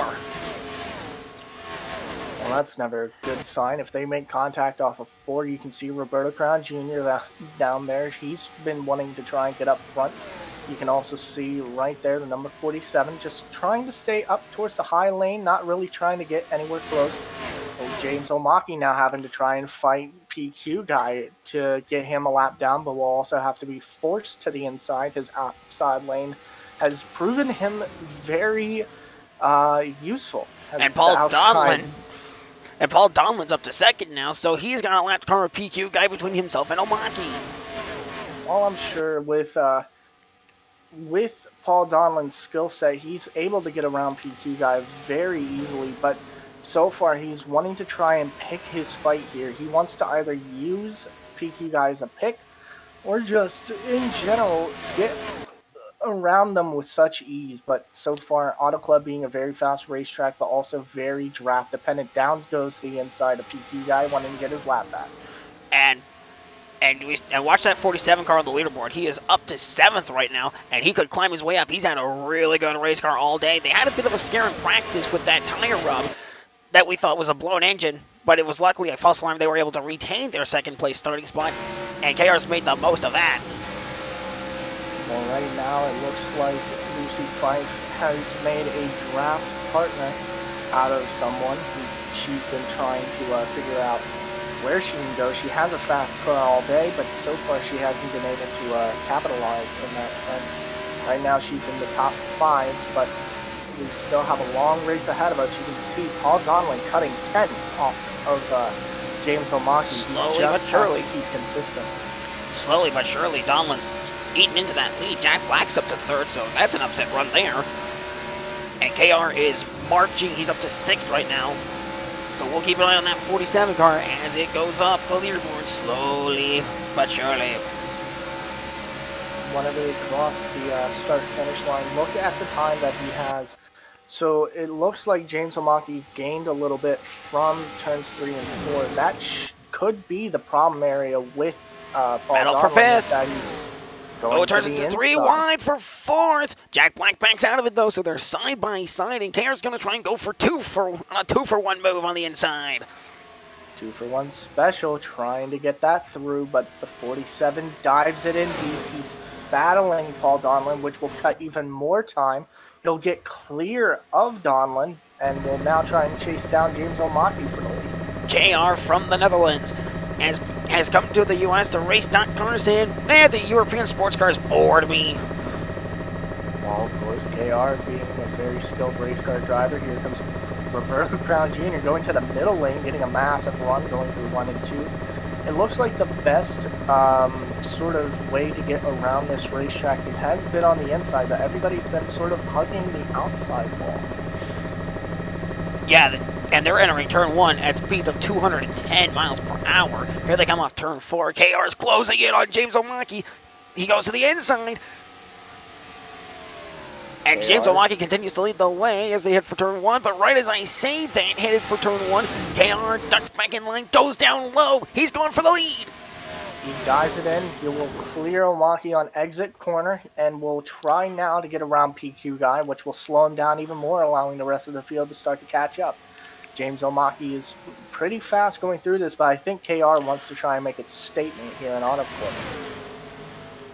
Well, that's never a good sign. If they make contact off of 4, you can see Roberto Crown Jr. down there. He's been wanting to try and get up front. You can also see right there the number 47 just trying to stay up towards the high lane, not really trying to get anywhere close. Well, James Omaki now having to try and fight PQ Guy to get him a lap down, but will also have to be forced to the inside. His outside lane has proven him very useful. And Paul Donlin's up to second now, so he's got a lap car with PQ Guy between himself and Omaki. Well, I'm sure with Paul Donlin's skill set, he's able to get around PQ Guy very easily, but so far he's wanting to try and pick his fight here. He wants to either use PQ Guy as a pick or just, in general, get around them with such ease. But so far, Auto Club being a very fast racetrack, but also very draft dependent. Down goes the inside of PQ Guy, wanting to get his lap back. And watch that 47 car on the leaderboard. He is up to 7th right now, and he could climb his way up. He's had a really good race car all day. They had a bit of a scare in practice with that tire rub that we thought was a blown engine, but it was luckily a false alarm. They were able to retain their 2nd place starting spot, and KR's made the most of that. Well, right now it looks like Lucy Fife has made a draft partner out of someone who she's been trying to figure out where she can go. She has a fast car all day, but so far she hasn't been able to capitalize in that sense. Right now she's in the top 5, but we still have a long race ahead of us. You can see Paul Donlin cutting tenths off of James Omaki. Slowly but surely. Has to keep consistent. Slowly but surely, Donlin's eating into that lead. Jack Black's up to 3rd, so that's an upset run there. And KR is marching. He's up to 6th right now. So we'll keep an eye on that 47 car as it goes up the leaderboard slowly but surely. Whenever they cross the start-finish line, look at the time that he has. So it looks like James Omaki gained a little bit from turns 3 and 4. That could be the problem area with Paul Battle for 5th. That he's Oh, it turns into 3 wide for 4th. Jack Black backs out of it, though, so they're side by side, and KR's going to try and go for a 2-for-1 move on the inside. 2-for-1 special, trying to get that through, but the 47 dives it in deep. He's battling Paul Donlin, which will cut even more time. He'll get clear of Donlin and will now try and chase down James O'Maki for the lead. KR from the Netherlands has come to the U.S. to race stock cars, and the European sports cars bored me. Well, of course, KR being a very skilled race car driver, here comes Roberto Crown Jr. going to the middle lane, getting a massive run, going through 1 and 2. It looks like the best sort of way to get around this racetrack. It has been on the inside, but everybody's been sort of hugging the outside wall. Yeah, and they're entering turn 1 at speeds of 210 miles per hour. Here they come off turn 4. KR's closing in on James O'Maki. He goes to the inside. And James O'Maki continues to lead the way as they head for turn 1. But right as I say that, headed for turn 1, KR ducks back in line, goes down low. He's going for the lead. He dives it in. He will clear O'Maki on exit corner and will try now to get around PQ Guy, which will slow him down even more, allowing the rest of the field to start to catch up. James O'Maki is pretty fast going through this, but I think KR wants to try and make its statement here in auto court.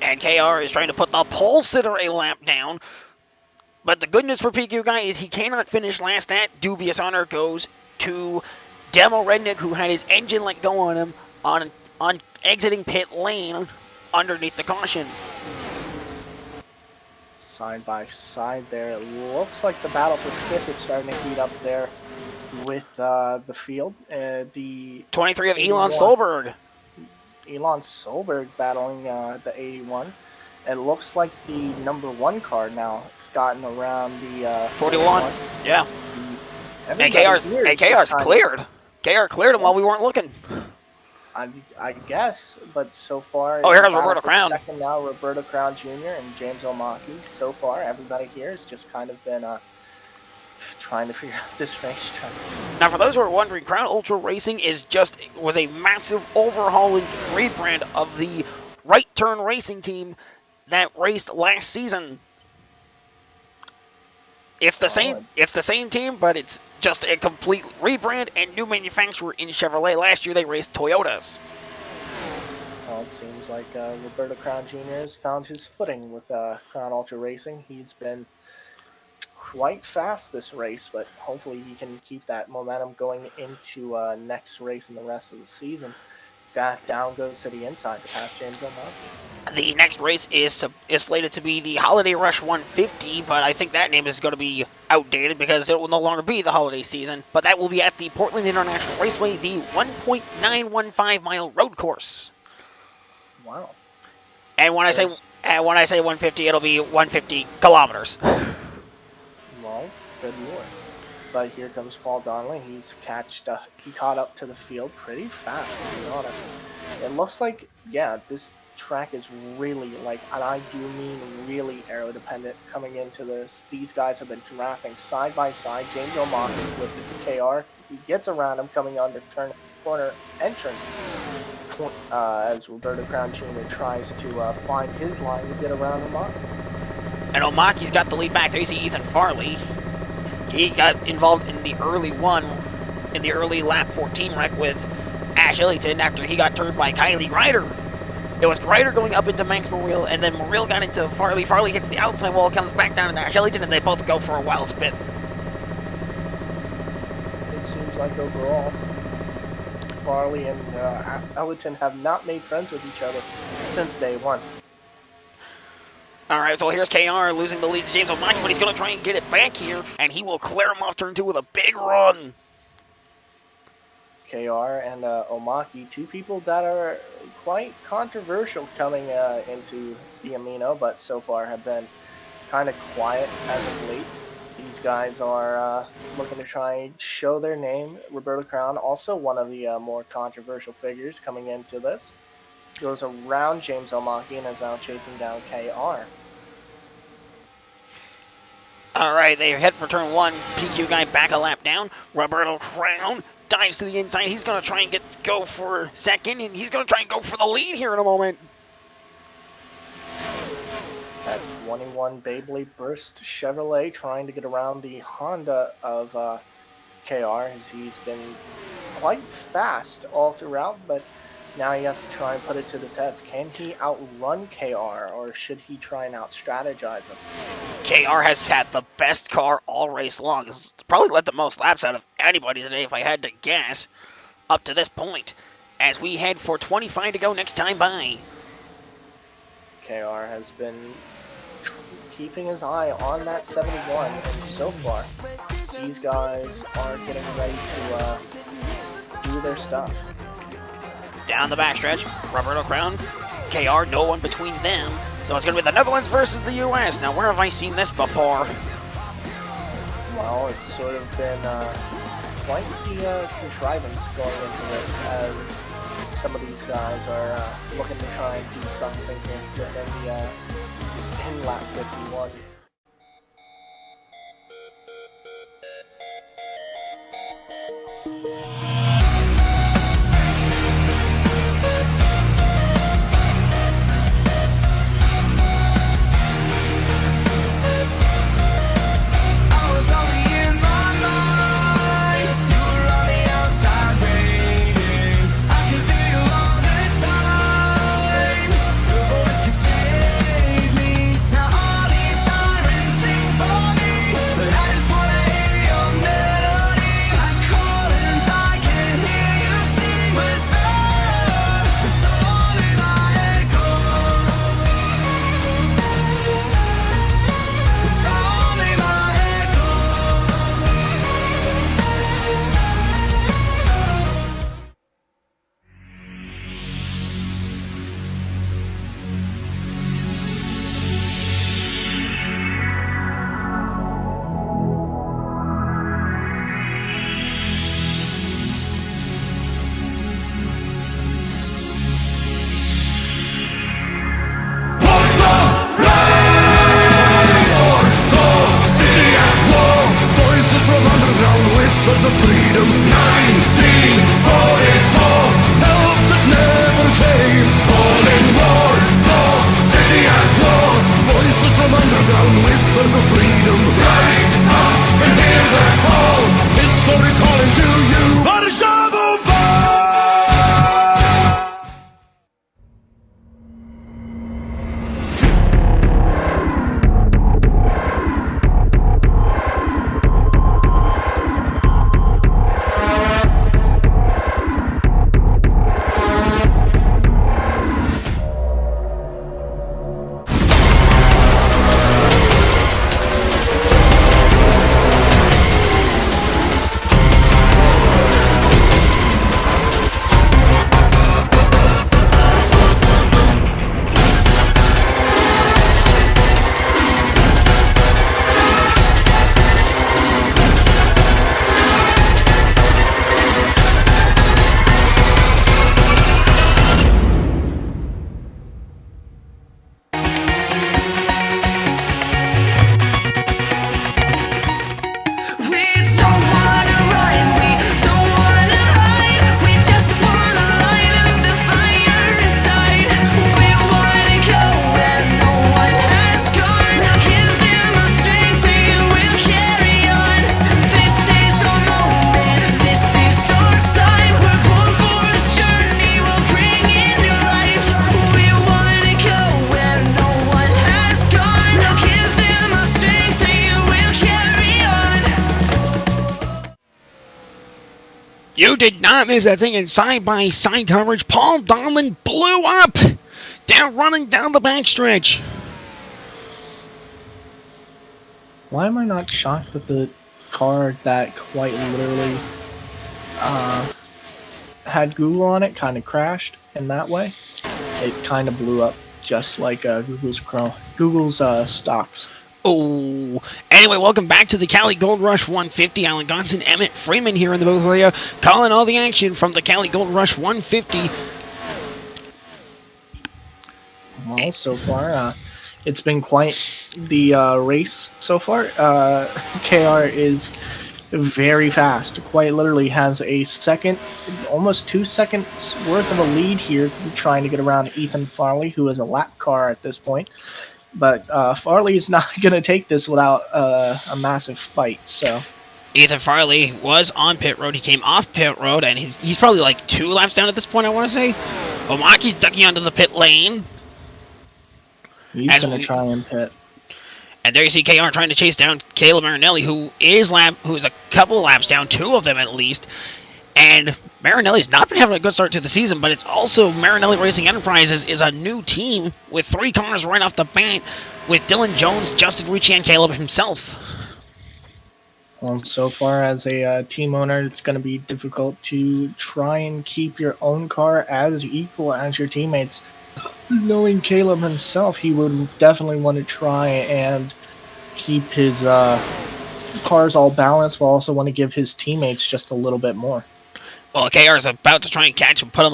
And KR is trying to put the pole sitter a lap down. But the good news for PQ Guy is he cannot finish last. That dubious honor goes to Demo Redneck, who had his engine let go on him on exiting pit lane underneath the caution. Side by side there. It looks like the battle for 5th is starting to heat up there with the field. The 23 of Elon Solberg. Elon Solberg battling the 81. It looks like the number 1 car now gotten around the 41. Yeah. And KR's cleared. KR cleared him while we weren't looking. I guess, but so far... Oh, here comes Roberto Crown. Second now, Roberto Crown Jr. and James O'Maki. So far, everybody here has just kind of been trying to figure out this racetrack. Now, for those who are wondering, Crown Ultra Racing was a massive overhaul and rebrand of the Right Turn Racing team that raced last season. It's the same team, but it's just a complete rebrand and new manufacturer in Chevrolet. Last year they raced Toyotas. Well, it seems like Roberto Crown Jr. has found his footing with Crown Ultra Racing. He's been quite fast this race, but hopefully he can keep that momentum going into next race and the rest of the season. Down goes to the inside to pass James O'Maki. The next race is slated to be the Holiday Rush 150, but I think that name is going to be outdated because it will no longer be the holiday season. But that will be at the Portland International Raceway, the 1.915 mile road course. Wow. And when I say 150, it'll be 150 kilometers. Well, good lord. But here comes Paul Donnelly. He caught up to the field pretty fast, to be honest. It looks like, yeah, this track is really, and I do mean really aero-dependent coming into this. These guys have been drafting side by side. James O'Maki with the KR. He gets around him coming on the corner entrance as Roberto Crown Jr. tries to find his line to get around O'Maki. And O'Maki's got the lead back there. You see Ethan Farley. He got involved in the early lap 14 wreck with Ash Ellington after he got turned by Kylie Ryder. It was Ryder going up into Max Morrill, and then Morrill got into Farley. Farley hits the outside wall, comes back down into Ash Ellington, and they both go for a wild spin. It seems like overall, Farley and Ellington have not made friends with each other since day one. All right, so here's KR losing the lead to James O'Maki, but he's going to try and get it back here, and he will clear him off turn 2 with a big run. KR and O'Maki, two people that are quite controversial coming into the Amino, but so far have been kind of quiet as of late. These guys are looking to try and show their name. Roberto Crown, also one of the more controversial figures coming into this. Goes around James O'Maki and is now chasing down KR. All right, they head for turn 1. PQ Guy back a lap down. Roberto Crown dives to the inside. He's going to try and go for second, and he's going to try and go for the lead here in a moment. That 21 Beyblade Burst Chevrolet trying to get around the Honda of KR as he's been quite fast all throughout, but now he has to try and put it to the test. Can he outrun KR, or should he try and out-strategize him? KR has had the best car all race long. He's probably led the most laps out of anybody today, if I had to guess, up to this point. As we head for 25 to go next time by. KR has been keeping his eye on that 71, and so far, these guys are getting ready to do their stuff. Down the backstretch, Roberto Crown, KR, no one between them. So it's going to be the Netherlands versus the US. Now, where have I seen this before? Well, it's sort of been quite the contrivance going into this, as some of these guys are looking to try and do something within the in lap 51. You did not miss that thing in side-by-side coverage. Paul Donlin blew up, running down the backstretch. Why am I not shocked that the car that quite literally had Google on it kind of crashed in that way? It kind of blew up just like Google's stocks. Oh, anyway, welcome back to the Cali Gold Rush 150. Alan Gonson, Emmett Freeman here in the booth area, calling all the action from the Cali Gold Rush 150. Well, so far, it's been quite the race so far. KR is very fast. Quite literally has a second, almost 2 seconds worth of a lead here, trying to get around Ethan Farley, who is a lap car at this point. But Farley is not going to take this without a massive fight. So Ethan Farley was on pit road. He came off pit road, and he's probably like 2 laps down at this point, I want to say. Omaki's ducking onto the pit lane. He's going to try and pit. And there you see KR trying to chase down Caleb Marinelli, who's a couple laps down, 2 of them at least. And Marinelli's not been having a good start to the season, but it's also Marinelli Racing Enterprises is a new team with 3 cars right off the bat with Dylan Jones, Justin Ricci, and Caleb himself. Well, so far as a team owner, it's going to be difficult to try and keep your own car as equal as your teammates. Knowing Caleb himself, he would definitely want to try and keep his cars all balanced, while also want to give his teammates just a little bit more. Well, KR is about to try and catch him, put him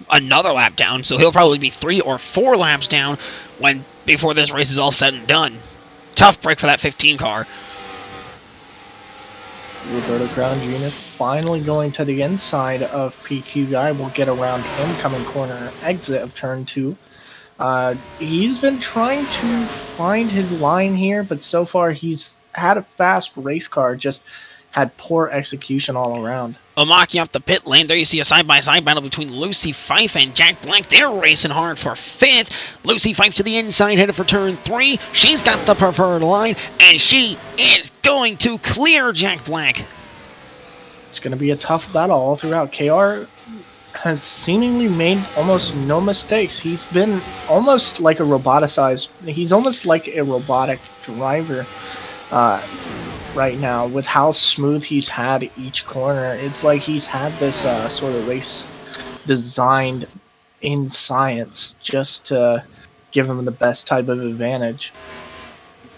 another lap down, so he'll probably be 3 or 4 laps down before this race is all said and done. Tough break for that 15 car. Roberto Crown Jr. finally going to the inside of PQ Guy. Will get around him coming corner exit of turn 2. He's been trying to find his line here, but so far he's had a fast race car, just had poor execution all around. Omaki off the pit lane. There you see a side-by-side battle between Lucy Fife and Jack Black. They're racing hard for 5th. Lucy Fife to the inside, headed for turn 3. She's got the preferred line, and she is going to clear Jack Black. It's going to be a tough battle all throughout. KR has seemingly made almost no mistakes. He's been almost like he's almost like a robotic driver right now with how smooth he's had each corner. It's like he's had this sort of race designed in science just to give him the best type of advantage.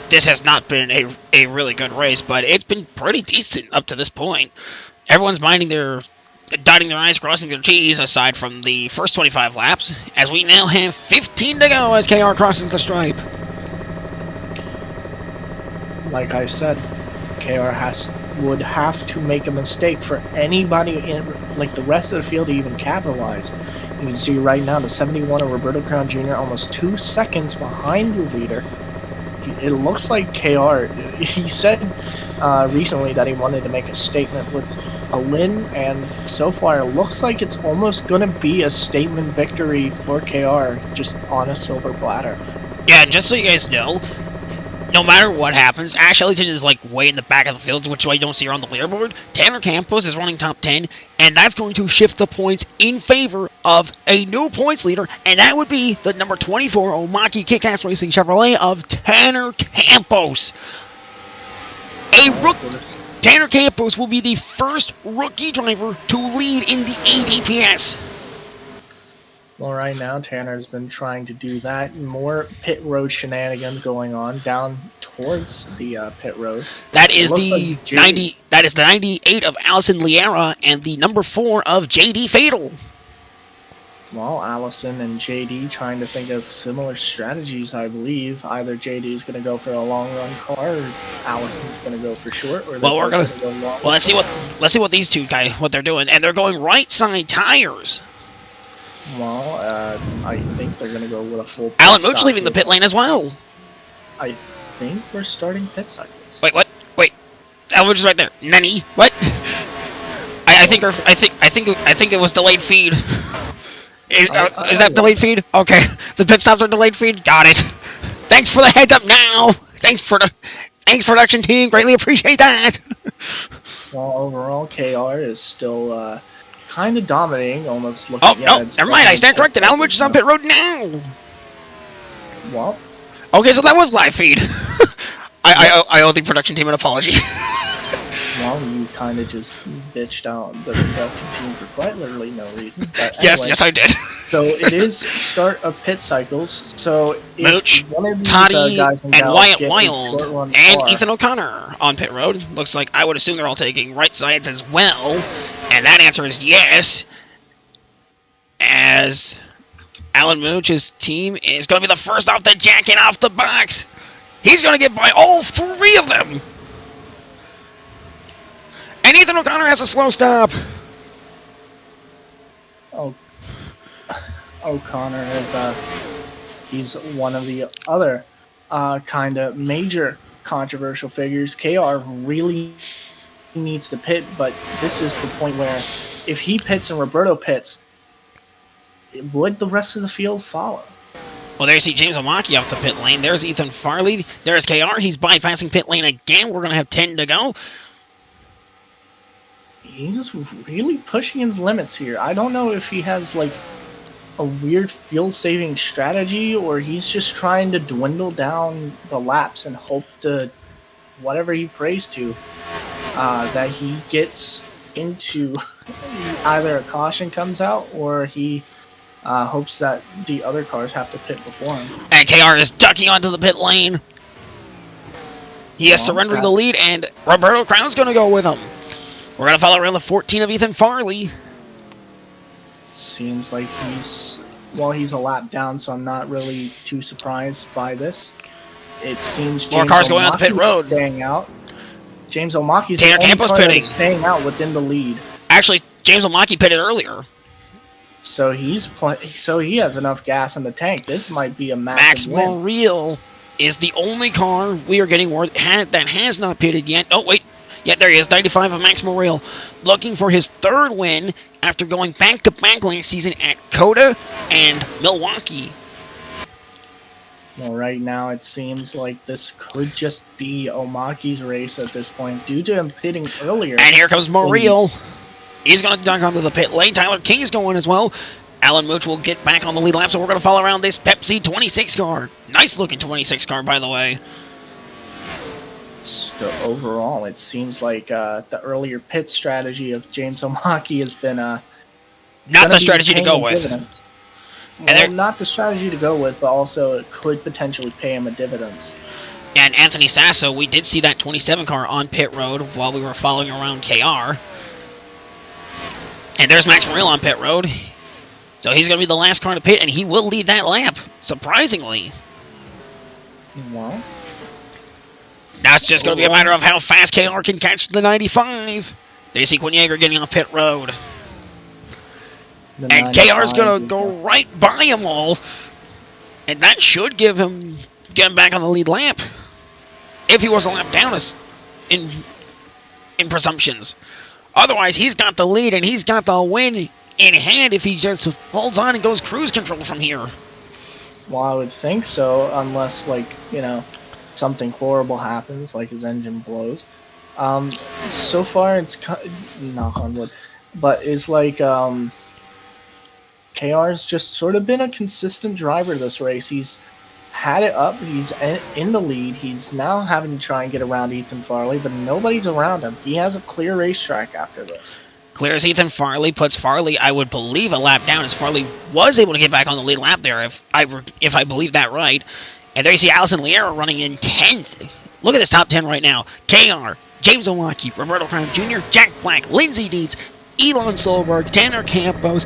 This has not been a really good race, but it's been pretty decent up to this point. Everyone's dotting their I's, crossing their T's, aside from the first 25 laps, as we now have 15 to go as KR crosses the stripe. Like I said, KR would have to make a mistake for anybody in the rest of the field to even capitalize. You can see right now the 71 of Roberto Crown Jr. almost 2 seconds behind the leader. It looks like KR, he said recently that he wanted to make a statement with a win, and so far it looks like it's almost going to be a statement victory for KR, just on a silver platter. Yeah, just so you guys know, no matter what happens, Ash Ellington is way in the back of the field, which I don't see her on the leaderboard. Tanner Campos is running top 10, and that's going to shift the points in favor of a new points leader, and that would be the number 24 Omaki Kick-Ass Racing Chevrolet of Tanner Campos. Tanner Campos will be the first rookie driver to lead in the ADPS. Well, right now, Tanner's been trying to do that. More pit road shenanigans going on down towards the pit road. That is the 90. That is the 98 of Allison Liera and the number 4 of JD Fatal. Well, Allison and JD trying to think of similar strategies, I believe. Either JD is going to go for a long run car, or Allison's going to go for short. Or well, we're gonna go long. Well, let's see what these two guys what they're doing, and they're going right side tires. Well, I think they're going to go with a full pit Alan Mooch leaving the pit lane as well. I think we're starting pit cycles. Wait, what? Wait, Alan Mooch is right there. Nani? What? I think it was delayed feed. Is that delayed feed? Okay, the pit stops are delayed feed. Got it. Thanks for the heads up now. Thanks production team. Greatly appreciate that. Well, overall, KR is still kind of dominating, almost looking. Oh no, never mind. I stand corrected. Alan Mooch is on pit road now. Well. Okay, so that was live feed. I owe the production team an apology. Well, you kind of just bitched out the production team for quite literally no reason. But anyway, yes, I did. So it is start of pit cycles. So if Mooch, one of these Toddy, guys and Wyatt Wild, and Ethan O'Connor on pit road. Looks like I would assume they're all taking right sides as well. And that answer is yes. As Alan Mooch's team is going to be the first off the jack and off the box. He's going to get by all 3 of them. And Ethan O'Connor has a slow stop. Oh, O'Connor is he's one of the other kind of major controversial figures. KR really needs to pit, but this is the point where if he pits and Roberto pits, would the rest of the field follow? Well, there you see James Omaki off the pit lane. There's Ethan Farley. There's KR. He's bypassing pit lane again. We're going to have 10 to go. He's just really pushing his limits here. I don't know if he has like a weird fuel-saving strategy or he's just trying to dwindle down the laps and hope to whatever he prays to that he gets into either a caution comes out or he hopes that the other cars have to pit before him. And KR is ducking onto the pit lane. He is surrendering the lead, and Roberto Crown's going to go with him. We're going to follow around the 14 of Ethan Farley. Seems like he's a lap down, so I'm not really too surprised by this. It seems more cars going on the pit road. Staying out. James Omaki's the only car that is staying out within the lead. Actually, James Omaki pitted earlier. So he has enough gas in the tank. This might be a massive Max Morreale is the only car we are getting word that has not pitted yet. Oh, wait. Yeah, there he is, 95 of Max Morreale, looking for his third win after going back-to-back last season at Coda and Milwaukee. Well, right now it seems like this could just be Omaki's race at this point due to him pitting earlier. And here comes Morreale. He's going to dunk onto the pit lane. Tyler King is going as well. Alan Mooch will get back on the lead lap, so we're going to follow around this Pepsi 26 car. Nice-looking 26 car, by the way. So overall, it seems like the earlier pit strategy of James Omaki has been not the strategy to go with. Well, not the strategy to go with, but also it could potentially pay him a dividends. And Anthony Sasso, we did see that 27 car on pit road while we were following around KR. And there's Max Morreale on pit road. So he's going to be the last car to pit, and he will lead that lap, surprisingly. Well, now it's just going to be a matter of how fast KR can catch the 95. There you see Quinn Yeager getting off pit road. And KR's going to go right by them all. And that should get him back on the lead lap. If he was a lap down in presumptions. Otherwise, he's got the lead and he's got the win in hand if he just holds on and goes cruise control from here. Well, I would think so, unless, something horrible happens, like his engine blows. So far, it's knock on wood, but it's like KR's just sort of been a consistent driver this race. He's had it up. He's in the lead. He's now having to try and get around Ethan Farley, but nobody's around him. He has a clear racetrack after this. Clears Ethan Farley, puts Farley, I would believe, a lap down, as Farley was able to get back on the lead lap there, if I believe that right. And there you see Allison Liera running in 10th. Look at this top 10 right now. KR, James Owaki, Roberto Crown Jr., Jack Black, Lindsey Dietz, Elon Solberg, Tanner Campos,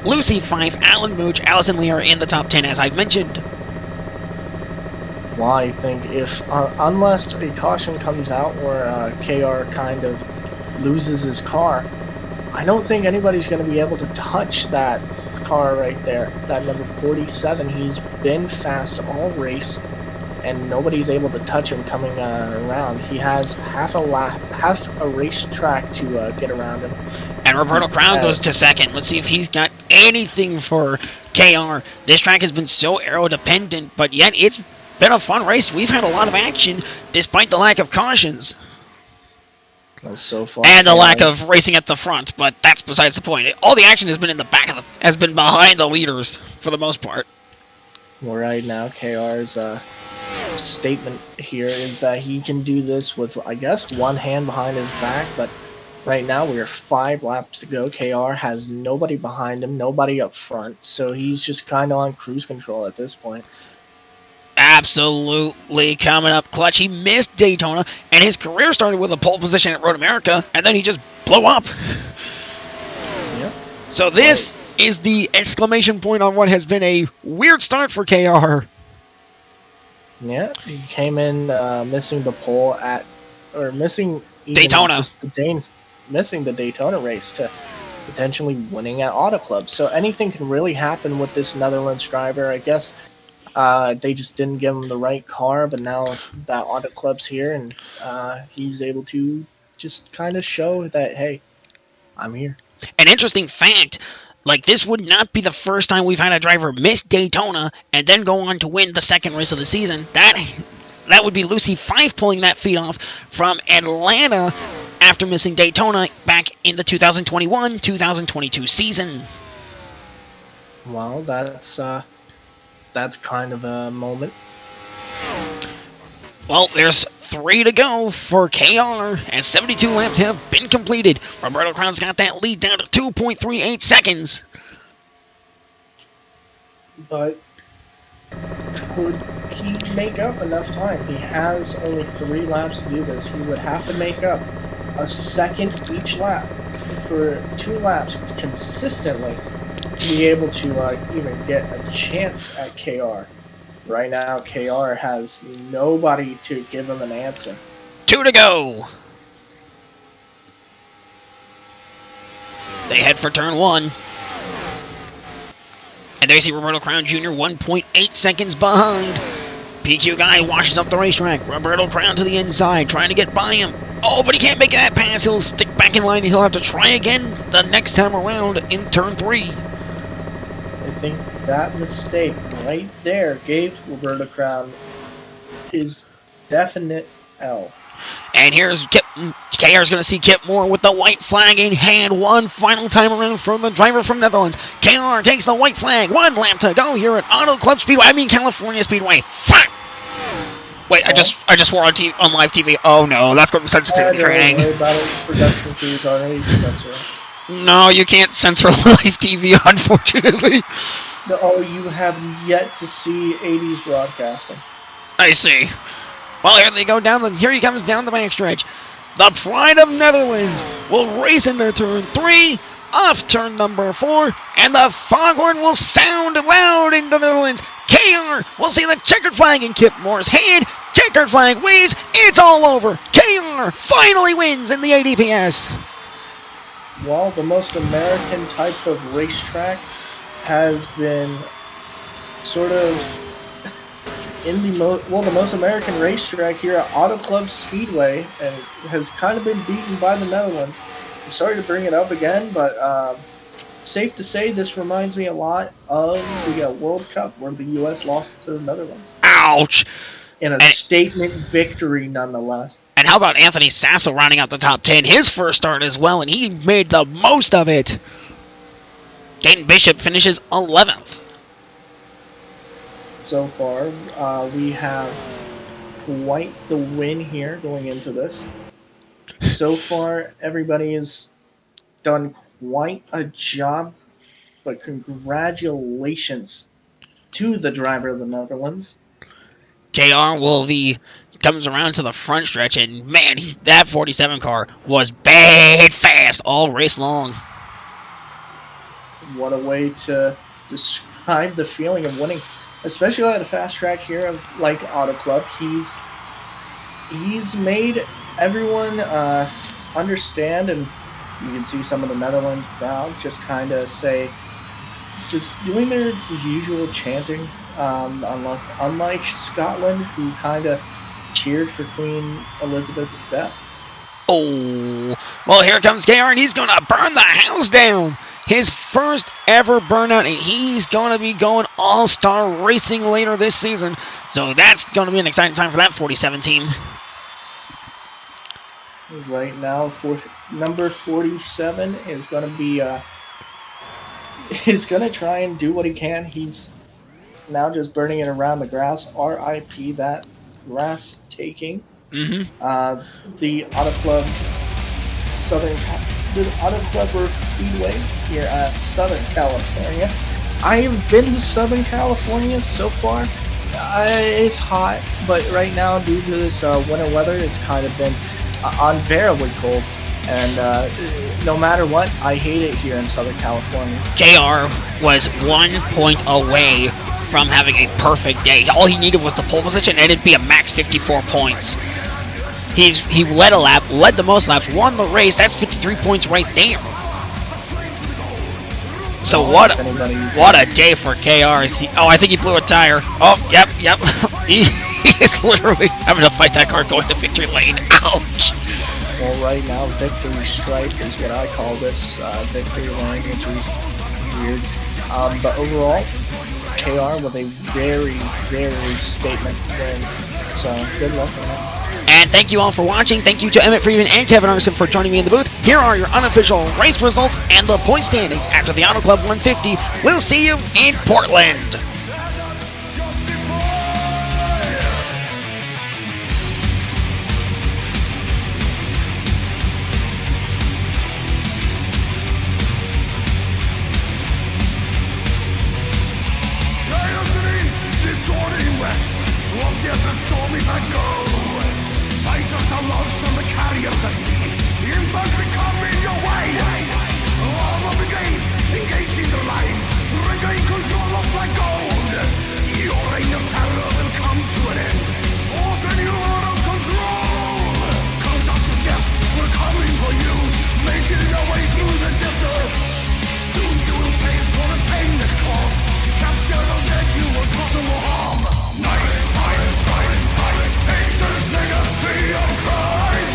Lucy Fife, Alan Mooch, Allison Liera in the top 10, as I've mentioned. Well, I think unless a caution comes out or KR kind of loses his car, I don't think anybody's going to be able to touch that car right there. That number 47, he's been fast all race, and nobody's able to touch him coming around. He has half a racetrack to get around him. And Roberto Crown goes to second. Let's see if he's got anything for KR. This track has been so aero-dependent, but yet it's been a fun race. We've had a lot of action despite the lack of cautions. So far, and the lack of racing at the front, but that's besides the point. All the action has been in the back has been behind the leaders for the most part. Well, right now, KR's statement here is that he can do this with, I guess, one hand behind his back, but right now we are 5 laps to go. KR has nobody behind him, nobody up front, so he's just kind of on cruise control at this point. Absolutely coming up clutch. He missed Daytona, and his career started with a pole position at Road America, and then he just blew up. Yep. So this is the exclamation point on what has been a weird start for KR. Yeah, he came in missing the pole missing Daytona. Missing the Daytona race to potentially winning at Auto Club. So anything can really happen with this Netherlands driver. I guess they just didn't give him the right car, but now that Auto Club's here, and he's able to just kind of show that, hey, I'm here. An interesting fact, like this would not be the first time we've had a driver miss Daytona and then go on to win the second race of the season. That would be Lucy 5 pulling that feat off from Atlanta after missing Daytona back in the 2021-2022 season. Well, that's kind of a moment. Well, there's 3 to go for KR, and 72 laps have been completed. Roberto Crown's got that lead down to 2.38 seconds. But could he make up enough time? He has only 3 laps to do this. He would have to make up a second each lap for 2 laps consistently to be able to even get a chance at KR. Right now, KR has nobody to give him an answer. 2 to go. They head for turn 1. And there you see Roberto Crown Jr. 1.8 seconds behind. PQ guy washes up the racetrack. Roberto Crown to the inside, trying to get by him. Oh, but he can't make that pass. He'll stick back in line and he'll have to try again the next time around in turn 3. I think that mistake right there gave Roberto Crown his definite L. And here's Kip. KR's going to see Kip Moore with the white flag in hand one final time around from the driver from Netherlands. KR takes the white flag. 1 lap to go here at California Speedway. Fuck! Wait, I just swore on live TV. Oh no, that's going to sensitivity training. Don't worry about it. Production crews already censor it. No, you can't censor live TV, unfortunately. Oh, you have yet to see 80s broadcasting. I see. Well, here they go down. Here he comes down the backstretch. The Pride of Netherlands will race into turn 3, off turn number 4, and the foghorn will sound loud in the Netherlands. KR will see the checkered flag in Kip Moore's hand. Checkered flag waves. It's all over. KR finally wins in the ADPS. Well, the most American type of racetrack has been sort of in the most American racetrack here at Auto Club Speedway, and has kind of been beaten by the Netherlands. I'm sorry to bring it up again, but safe to say this reminds me a lot of the World Cup where the U.S. lost to the Netherlands. Ouch! In a statement victory, nonetheless. And how about Anthony Sasso rounding out the top 10? His first start as well, and he made the most of it. Caden Bishop finishes 11th. So far, we have quite the win here going into this. So far, everybody has done quite a job, but congratulations to the driver of the Netherlands. KR comes around to the front stretch, and man, that 47 car was bad fast all race long. What a way to describe the feeling of winning, especially at a fast track here like Auto Club. He's made everyone understand, and you can see some of the Netherlands crowd just kind of just doing their usual chanting. Unlike Scotland, who kind of cheered for Queen Elizabeth's death. Oh, well, here comes KR, and he's going to burn the house down. His first ever burnout, and he's going to be going all-star racing later this season. So that's going to be an exciting time for that 47 team. Right now, for number 47 is going to be is going to try and do what he can. He's now just burning it around the grass. RIP that grass taking. Mm-hmm. The Auto Club Speedway here at Southern California. I have been to Southern California so far. It's hot, but right now due to this winter weather, it's kind of been unbearably cold. And no matter what, I hate it here in Southern California. KR was 1 point away from having a perfect day. All he needed was the pole position, and it'd be a max 54 points. He led a lap, led the most laps, won the race. That's 53 points right there. So what a day for KR. I think he blew a tire. Oh, yep. He is literally having to fight that car going to victory lane. Ouch. Well, right now, Victory Stripe is what I call this. Victory Lane, which is weird. But overall, KR with a very, very statement win. So, good luck on that. And thank you all for watching. Thank you to Emmett Freeman and Kevin Arson for joining me in the booth. Here are your unofficial race results and the point standings after the Auto Club 150. We'll see you in Portland. Chaos in east, disorder in west. Long desert stormies I go. Fighters are launched from the carriers at sea. Infantry coming your way. Arm of the gates, engaging the lines. Regain control of black gold. Your reign of terror will come to an end. Forcing you out of control. Countdown to death, we're coming for you. Making your way through the desert. Soon you will pay for the pain that caused. Capture the dead, you will cause them harm. Night time, nature's legacy of crime.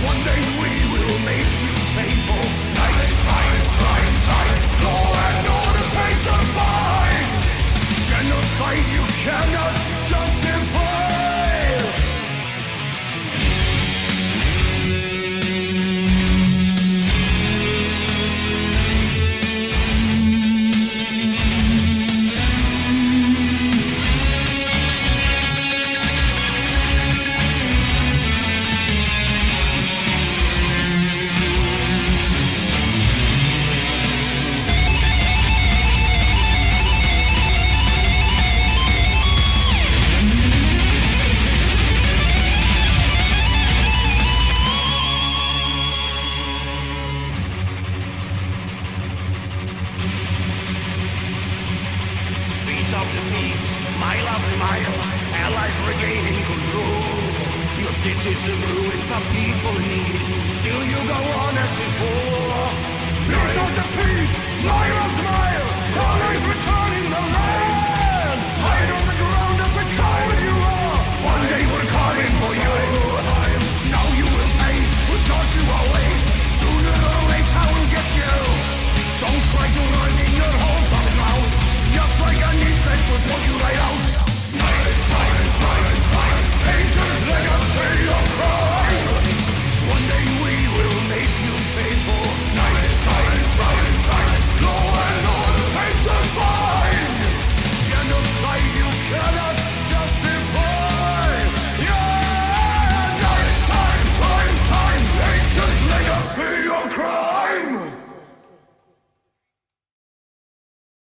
One day we will make you pay for. Night time, law and order pays the fine. Genocide you cannot justify. Feet of defeat, mile after mile, allies regaining control. Your cities in ruins, some people in need. Still you go